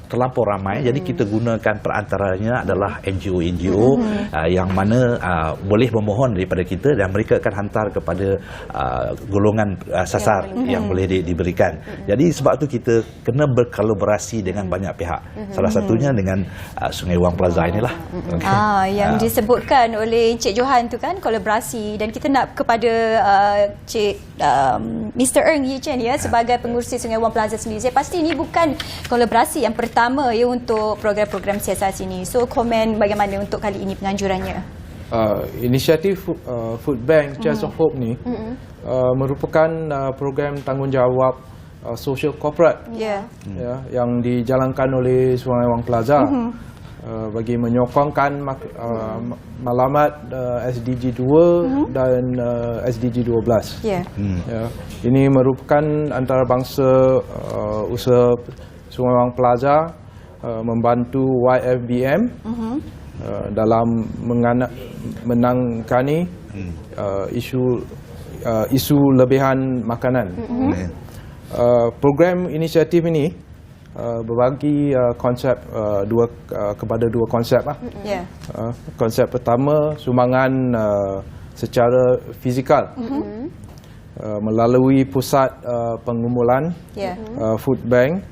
terlampau ramai, jadi kita gunakan perantaranya adalah NGO yang mana boleh memohon daripada kita, dan mereka akan hantar kepada golongan sasar yang boleh diberikan. Jadi sebab tu kita kena berkolaborasi dengan banyak pihak. Salah satunya dengan Sungai Wang Plaza inilah. Yang disebutkan oleh Encik Johan tu kan, kolaborasi, dan kita nak kepada Mr. Eng Yih Chen sebagai pengurusi Sungai Wang Plaza sendiri. Saya pasti ini bukan kolaborasi yang pertama untuk program-program CSR sini. So komen bagaimana untuk kali ini penganjurannya? Inisiatif Food Bank Chest of Hope ni merupakan program tanggungjawab social corporate yang dijalankan oleh Sungai Wang Plaza bagi menyokongkan malamat SDG 2 dan SDG 12. Ini merupakan antarabangsa usaha Sungai Wang Plaza membantu YFBM dalam menangani isu lebihan makanan. Program inisiatif ini berbagi konsep kepada dua konsep. Konsep pertama, sumbangan secara fizikal melalui pusat pengumpulan food bank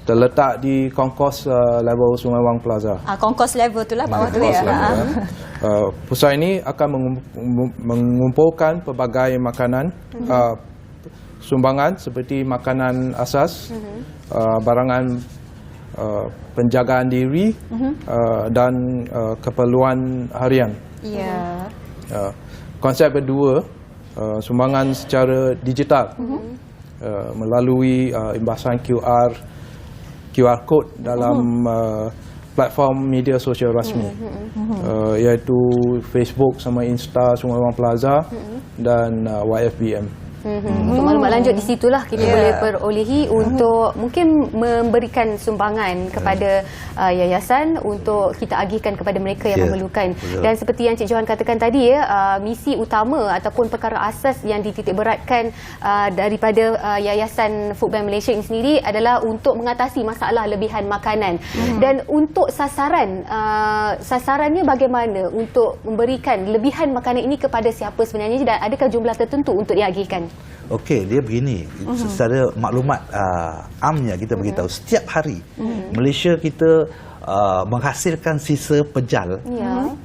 terletak di Concourse level Sungai Wang Plaza. Concourse level itulah bawah tu Pusat ini akan mengumpulkan pelbagai makanan sumbangan seperti makanan asas, barangan penjagaan diri dan keperluan harian. Konsep kedua, sumbangan secara digital melalui imbasan QR code dalam platform media sosial rasmi, iaitu Facebook sama Insta Sungai Wang Plaza dan YFBM. Untuk maklumat lanjut di situlah kita boleh perolehi untuk mungkin memberikan sumbangan kepada yayasan untuk kita agihkan kepada mereka yang memerlukan. Dan seperti yang Cik Johan katakan tadi misi utama ataupun perkara asas yang dititikberatkan daripada Yayasan Food Bank Malaysia ini sendiri adalah untuk mengatasi masalah lebihan makanan. Dan untuk sasarannya bagaimana untuk memberikan lebihan makanan ini kepada siapa sebenarnya dan adakah jumlah tertentu untuk diagihkan? Okey, dia begini. Secara maklumat amnya kita beritahu setiap hari Malaysia kita menghasilkan sisa pejal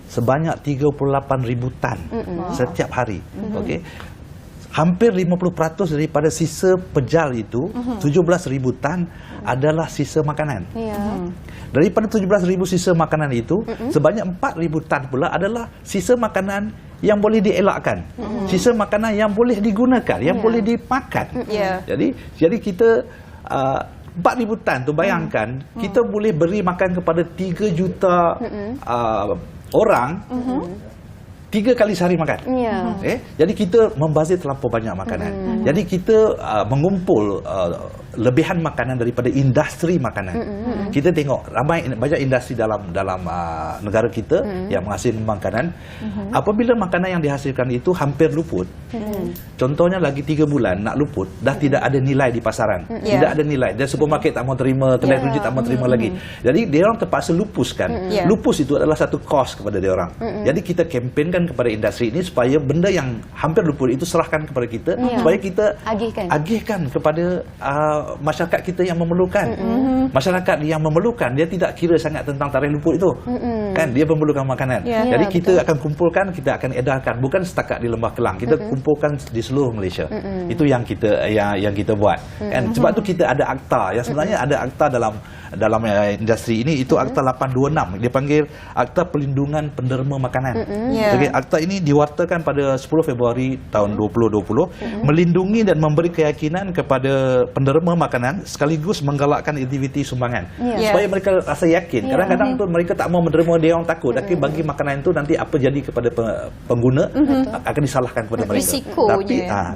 sebanyak 38,000 tan setiap hari. Okey. Hampir 50% daripada sisa pejal itu 17,000 tan adalah sisa makanan. Daripada 17,000 sisa makanan itu sebanyak 4,000 tan pula adalah sisa makanan yang boleh dielakkan. Sisa makanan yang boleh digunakan, yang boleh dimakan. Jadi kita 4,000 tan tu bayangkan kita boleh beri makan kepada 3 juta orang 3 kali sehari makan. Jadi kita membazir terlampau banyak makanan. Jadi kita mengumpul lebihan makanan daripada industri makanan. Kita tengok ramai banyak industri dalam negara kita yang menghasilkan makanan. Apabila makanan yang dihasilkan itu hampir luput, contohnya lagi 3 bulan nak luput, dah tidak ada nilai di pasaran. Tidak ada nilai. Dan supermarket tak mau terima, kedai rujuk tak mau terima lagi. Jadi dia orang terpaksa lupuskan. Lupus itu adalah satu kos kepada dia orang. Jadi kita kempenkan kepada industri ini supaya benda yang hampir luput itu serahkan kepada kita supaya kita agihkan kepada masyarakat kita yang memerlukan. Masyarakat yang memerlukan dia tidak kira sangat tentang tarikh luput itu. Kan dia memerlukan makanan. Jadi kita akan kumpulkan, kita akan edarkan bukan setakat di Lembah Kelang. Kita kumpulkan di seluruh Malaysia. Itu yang kita buat. Kan sebab tu kita ada akta. Yang sebenarnya ada akta dalam industri ini itu akta 826. Dia panggil Akta Perlindungan Penderma Makanan. Okay, akta ini diwartakan pada 10 Februari tahun 2020 melindungi dan memberi keyakinan kepada penderma makanan sekaligus menggalakkan aktiviti sumbangan supaya mereka rasa yakin. Kadang-kadang tu mereka tak mau menderma, dia orang takut bagi makanan itu nanti apa jadi kepada pengguna akan disalahkan kepada mereka.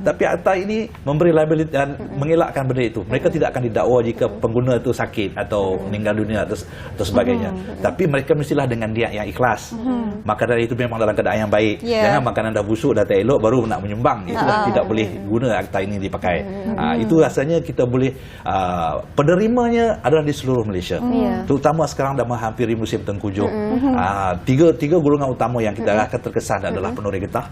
Tapi akta ini memberi liability dan mengelakkan benda itu. Mereka tidak akan didakwa jika pengguna itu sakit atau meninggal dunia atau sebagainya. Tapi mereka mestilah dengan niat yang ikhlas. Makanan itu memang dalam keadaan yang baik. Jangan makanan dah busuk, dah tak elok baru nak menyumbang. Itulah tidak boleh guna akta ini dipakai. Itu rasanya kita boleh penerimanya adalah di seluruh Malaysia. Terutama sekarang dah menghampiri musim tengkujuh. Tiga golongan utama yang kita akan terkesan adalah penuri getah,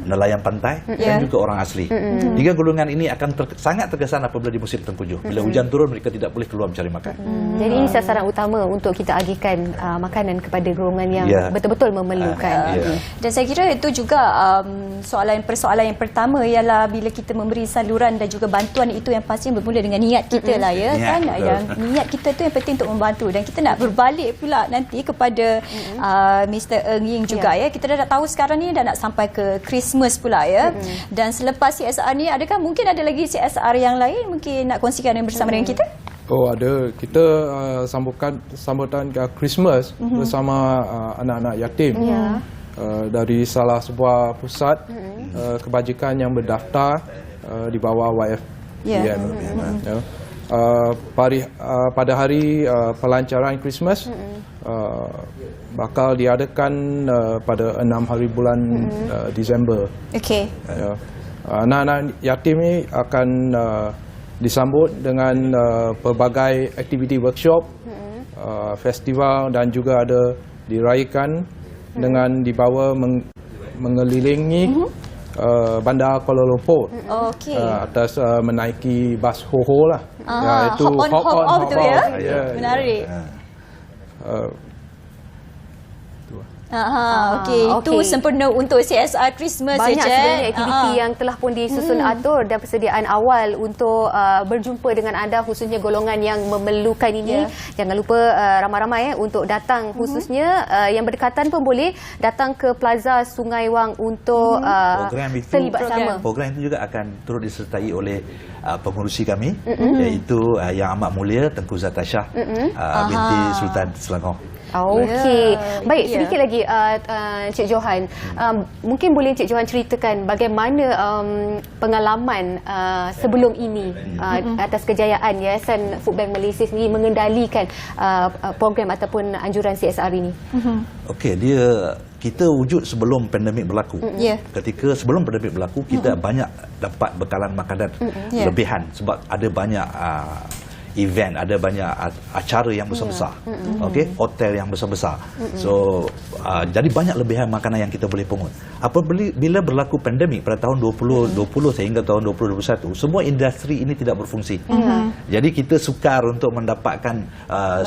nelayan pantai dan juga orang asli. 3 golongan ini akan sangat terkesan apabila di musim tengkujuh. Bila hujan turun mereka tidak boleh keluar mencari makan. Jadi ini sasaran utama untuk kita agihkan makanan kepada golongan yang betul-betul memerlukan. Dan saya kira itu juga persoalan yang pertama ialah bila kita memberi saluran dan juga bantuan itu yang pastinya bermula dengan niat kita lah kan. Yang niat kita tu yang penting untuk membantu dan kita nak berbalik pula nanti kepada Mr. Ng Ying juga Kita dah tahu sekarang ni dah nak sampai ke Christmas pula Dan selepas CSR ni adakah mungkin ada lagi CSR yang lain mungkin nak kongsikan bersama dengan kita? Oh ada, kita sambutan Christmas bersama anak-anak yatim dari salah sebuah pusat kebajikan yang berdaftar di bawah YFPM. Pada hari pelancaran Christmas bakal diadakan pada 6 hari bulan Disember. Anak-anak yatim ini akan disambut dengan pelbagai aktiviti workshop, festival dan juga ada diraihkan dengan dibawa mengelilingi bandar Kuala Lumpur atas menaiki bas Ho-Ho lah. Itu hop on hop tu menarik. Itu sempurna untuk CSR Christmas. Banyak sebenarnya aktiviti yang telah pun disusun atur dan persediaan awal untuk berjumpa dengan anda khususnya golongan yang memerlukan ini. Jangan lupa ramai-ramai untuk datang khususnya yang berdekatan pun boleh datang ke Plaza Sungai Wang untuk terlibat sama. Program itu juga akan turut disertai oleh pengurusi kami iaitu Yang Amat Mulia Tengku Zata Shah binti Sultan Selangor. Okey. Baik, sedikit lagi Cik Johan. Mungkin boleh Cik Johan ceritakan bagaimana pengalaman sebelum ini atas kejayaan Yayasan Foodbank Malaysia sendiri mengendalikan program ataupun anjuran CSR ini. Okey, kita wujud sebelum pandemik berlaku. Ketika sebelum pandemik berlaku, kita banyak dapat bekalan makanan lebihan sebab ada banyak event, ada banyak acara yang besar-besar. Okey, hotel yang besar-besar. So jadi banyak lebihan makanan yang kita boleh pungut. Bila berlaku pandemik pada tahun 2020 sehingga tahun 2021, semua industri ini tidak berfungsi. Jadi kita sukar untuk mendapatkan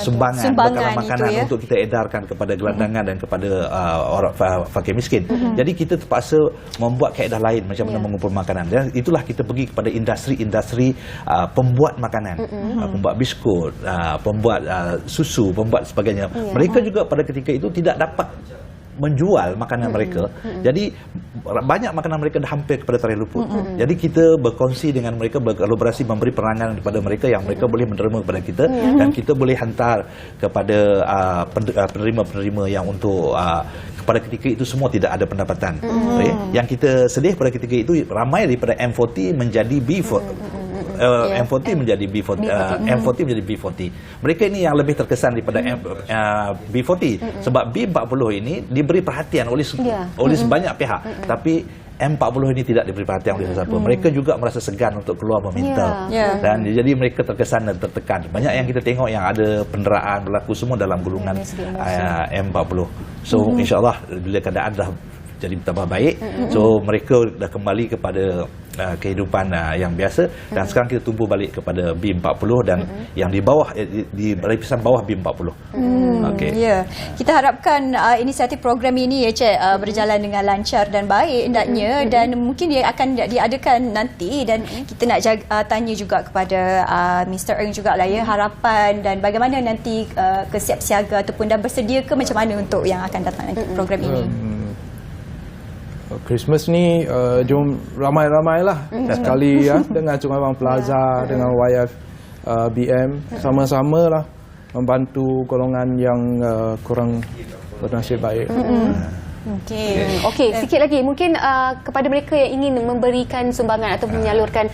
sumbangan bekalan makanan untuk kita edarkan kepada gelandangan dan kepada orang fakir miskin. Jadi kita terpaksa membuat kaedah lain macam mana mengumpul makanan. Dan itulah kita pergi kepada industri-industri pembuat makanan. Pembuat biskut, pembuat susu, pembuat sebagainya. Mereka juga pada ketika itu tidak dapat menjual makanan mereka. Jadi banyak makanan mereka dah hampir kepada tarikh luput. Jadi kita berkongsi dengan mereka, berkolaborasi, memberi perangan kepada mereka yang mereka boleh menerima kepada kita dan kita boleh hantar kepada penerima-penerima yang untuk pada ketika itu semua tidak ada pendapatan. Yang kita sedih pada ketika itu ramai daripada M40 menjadi B40. M40 menjadi B40, M40 menjadi B40. Mereka ini yang lebih terkesan daripada B40 sebab B40 ini diberi perhatian oleh sebanyak pihak, tapi M40 ini tidak diberi perhatian oleh sesiapa. Mereka juga merasa segan untuk keluar meminta dan jadi mereka terkesan dan tertekan. Banyak yang kita tengok yang ada penderaan berlaku semua dalam golongan M40. So insyaAllah bila keadaan dah jadi bertambah baik, so mereka dah kembali kepada kehidupan yang biasa dan sekarang kita tumbuh balik kepada B40 dan yang di bawah di lapisan bawah B40. Kita harapkan inisiatif program ini Cik berjalan dengan lancar dan baik hendaknya dan mungkin dia akan diadakan nanti dan kita nak tanya juga kepada Mr. Eng jugalah harapan dan bagaimana nanti kesiapsiaga ataupun dah bersedia ke macam mana untuk yang akan datang nanti program ini. Christmas ni jom ramai-ramai lah sekali dengan Sungai Wang Plaza, dengan YFBM sama-sama lah membantu golongan yang kurang bernasib baik. Okey, sikit lagi mungkin kepada mereka yang ingin memberikan sumbangan atau menyalurkan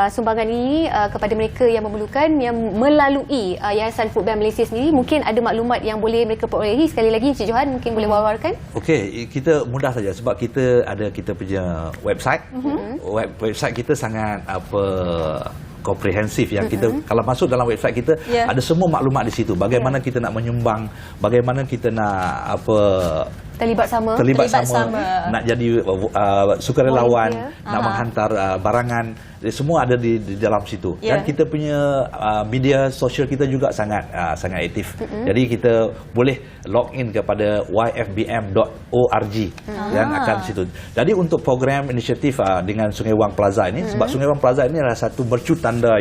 sumbangan ini kepada mereka yang memerlukan yang melalui Yayasan Foodbank Malaysia sendiri, mungkin ada maklumat yang boleh mereka perolehi. Sekali lagi Cik Johan mungkin boleh wawarkan. Okey, kita mudah saja sebab kita ada kita punya website. Website kita sangat komprehensif yang kita kalau masuk dalam website kita ada semua maklumat di situ. Bagaimana kita nak menyumbang, bagaimana kita nak terlibat sama, nak jadi sukarelawan, nak menghantar barangan, semua ada di dalam situ. Dan kita punya media sosial kita juga sangat aktif. Jadi kita boleh login kepada yfbm.org dan akan di situ. Jadi untuk program inisiatif dengan Sungai Wang Plaza ini, sebab Sungai Wang Plaza ini adalah satu mercu tanda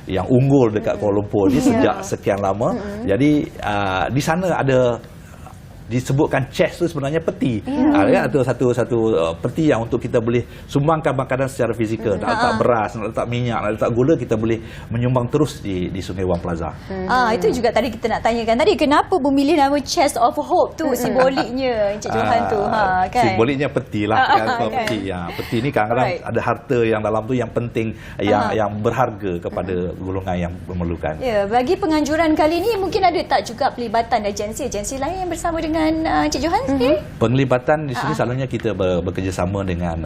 yang unggul dekat Kuala Lumpur ni sejak sekian lama. Jadi di sana ada disebutkan chest tu sebenarnya peti. Atau satu peti yang untuk kita boleh sumbangkan makanan secara fizikal. Nak letak beras, nak letak minyak, nak letak gula, kita boleh menyumbang terus di Sungai Wang Plaza. Itu juga tadi kita nak tanyakan tadi, kenapa memilih nama Chest of Hope tu simboliknya Encik Johan tu kan? Simboliknya peti lah kan. Peti. Peti ni kadang-kadang ada harta yang dalam tu yang penting, yang berharga kepada golongan yang memerlukan. Bagi penganjuran kali ni mungkin ada tak juga pelibatan agensi lain yang bersama dengan Cik Johan sendiri? Penglibatan di sini selalunya kita bekerjasama dengan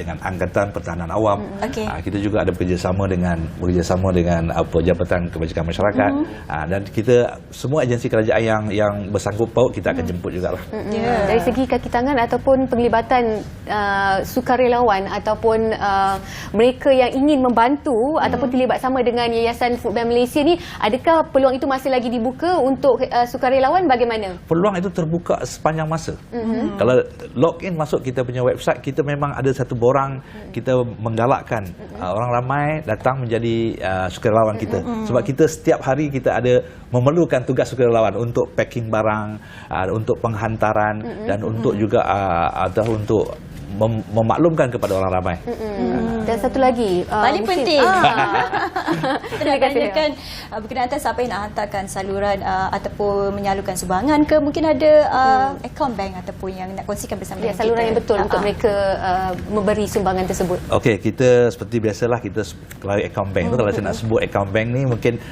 Angkatan Pertahanan Awam. Kita juga ada bekerjasama dengan Jabatan Kebajikan Masyarakat. Dan kita semua agensi kerajaan yang bersangkut paut kita akan jemput jugalah. Dari segi kaki tangan ataupun penglibatan sukarelawan ataupun mereka yang ingin membantu ataupun terlibat sama dengan Yayasan Foodbank Malaysia ni, adakah peluang itu masih lagi dibuka untuk sukarelawan? Bagaimana? Peluang itu terbuka sepanjang masa. Kalau login masuk kita punya website, kita memang ada satu borang kita menggalakkan orang ramai datang menjadi sukarelawan kita. Sebab kita setiap hari kita ada memerlukan tugas sukarelawan untuk packing barang, untuk penghantaran dan untuk juga untuk memaklumkan kepada orang ramai. Dan satu lagi paling mungkin, penting terima kasih. kan berkenaan atas siapa yang nak hantarkan saluran ataupun menyalurkan sumbangan ke, mungkin ada akaun bank ataupun yang nak kongsikan bersama dengan saluran kita. yang betul untuk mereka memberi sumbangan tersebut. Okey, kita seperti biasalah, kita kalau akaun bank tu, kalau saya nak sebut akaun bank ni mungkin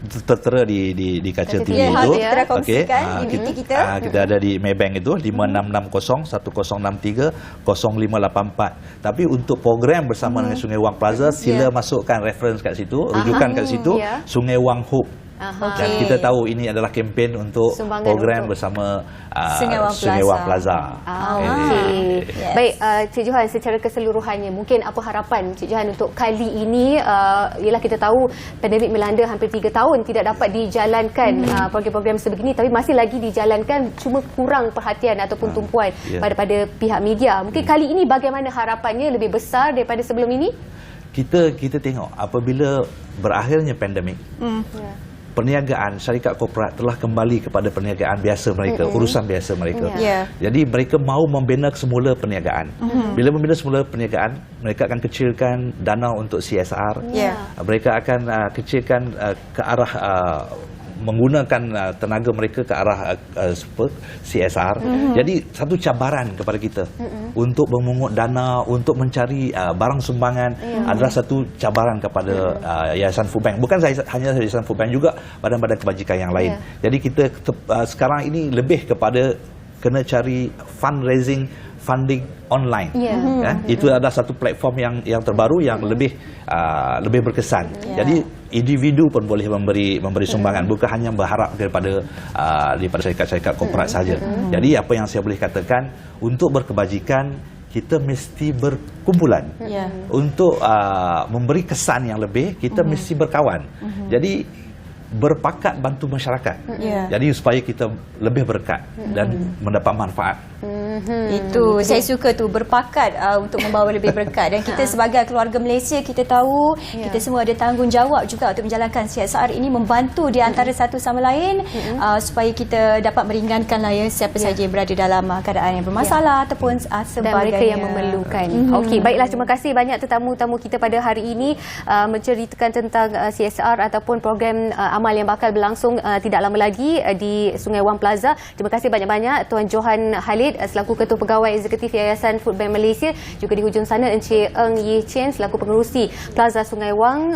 tertera di kaca TV itu. Okey, kita ada di Maybank itu 5660-1063-0584. Tapi untuk program bersama dengan Sungai Wang Plaza, sila masukkan reference kat situ, rujukan kat situ, Sungai Wang Hope. Dan kita tahu ini adalah kempen untuk sumbangan program untuk bersama Sungai Wang Plaza. Baik, Cik Johan, secara keseluruhannya mungkin apa harapan Cik Johan untuk kali ini? Ialah kita tahu pandemik melanda hampir 3 tahun tidak dapat dijalankan program-program sebegini, tapi masih lagi dijalankan, cuma kurang perhatian ataupun tumpuan pada pihak media. Mungkin kali ini bagaimana harapannya, lebih besar daripada sebelum ini? Kita tengok apabila berakhirnya pandemik, perniagaan syarikat korporat telah kembali kepada perniagaan biasa mereka, urusan biasa mereka. Jadi mereka mahu membina semula perniagaan. Bila membina semula perniagaan, mereka akan kecilkan dana untuk CSR. Mereka akan kecilkan ke arah menggunakan tenaga mereka ke arah CSR. Jadi satu cabaran kepada kita untuk memungut dana, untuk mencari barang sumbangan adalah satu cabaran kepada Yayasan Food Bank. Bukan hanya Yayasan Food Bank, juga badan-badan kebajikan yang lain. Jadi kita sekarang ini lebih kepada kena cari fundraising, funding online. Itu adalah satu platform yang terbaru yang lebih berkesan. Jadi individu pun boleh memberi sumbangan, bukan hanya berharap daripada syarikat-syarikat korporat saja. Jadi apa yang saya boleh katakan, untuk berkebajikan kita mesti berkumpulan. Untuk memberi kesan yang lebih, kita mesti berkawan. Jadi berpakat bantu masyarakat. Jadi supaya kita lebih berkat dan mendapat manfaat. Itu saya suka tu, berpakat untuk membawa lebih berkat. Dan kita sebagai keluarga Malaysia, kita tahu kita semua ada tanggungjawab juga untuk menjalankan CSR ini, membantu di antara satu sama lain supaya kita dapat meringankan siapa saja yang berada dalam keadaan yang bermasalah ataupun sebagainya. Dan mereka yang memerlukan. Okey, baiklah, terima kasih banyak tetamu-tamu kita pada hari ini menceritakan tentang CSR ataupun program amal yang bakal berlangsung tidak lama lagi di Sungai Wang Plaza. Terima kasih banyak-banyak Tuan Johan Khalid selaku Ketua Pegawai Eksekutif Yayasan Food Bank Malaysia, juga di hujung sana Encik Eng Ye Chen selaku Pengerusi Plaza Sungai Wang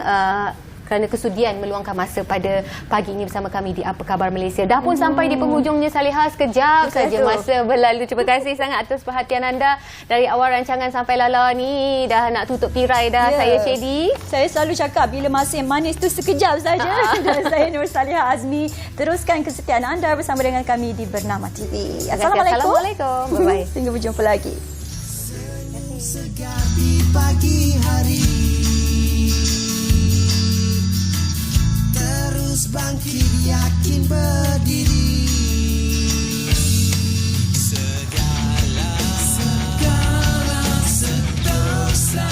kerana kesudian meluangkan masa pada pagi ini bersama kami di Apa Khabar Malaysia. Dah pun sampai di penghujungnya, Salihah, sekejap saja masa berlalu. Terima kasih sangat atas perhatian anda dari awal rancangan sampai lala ni. Dah nak tutup tirai dah. Saya Shady. Saya selalu cakap bila masa yang manis tu sekejap saja. Dan saya Nur Salihah Azmi. Teruskan kesetiaan anda bersama dengan kami di Bernama TV. Assalamualaikum. Bye-bye. Hingga berjumpa lagi. Segar di pagi hari, terus bangkit yakin berdiri. Segala sedosa.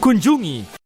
Kunjungi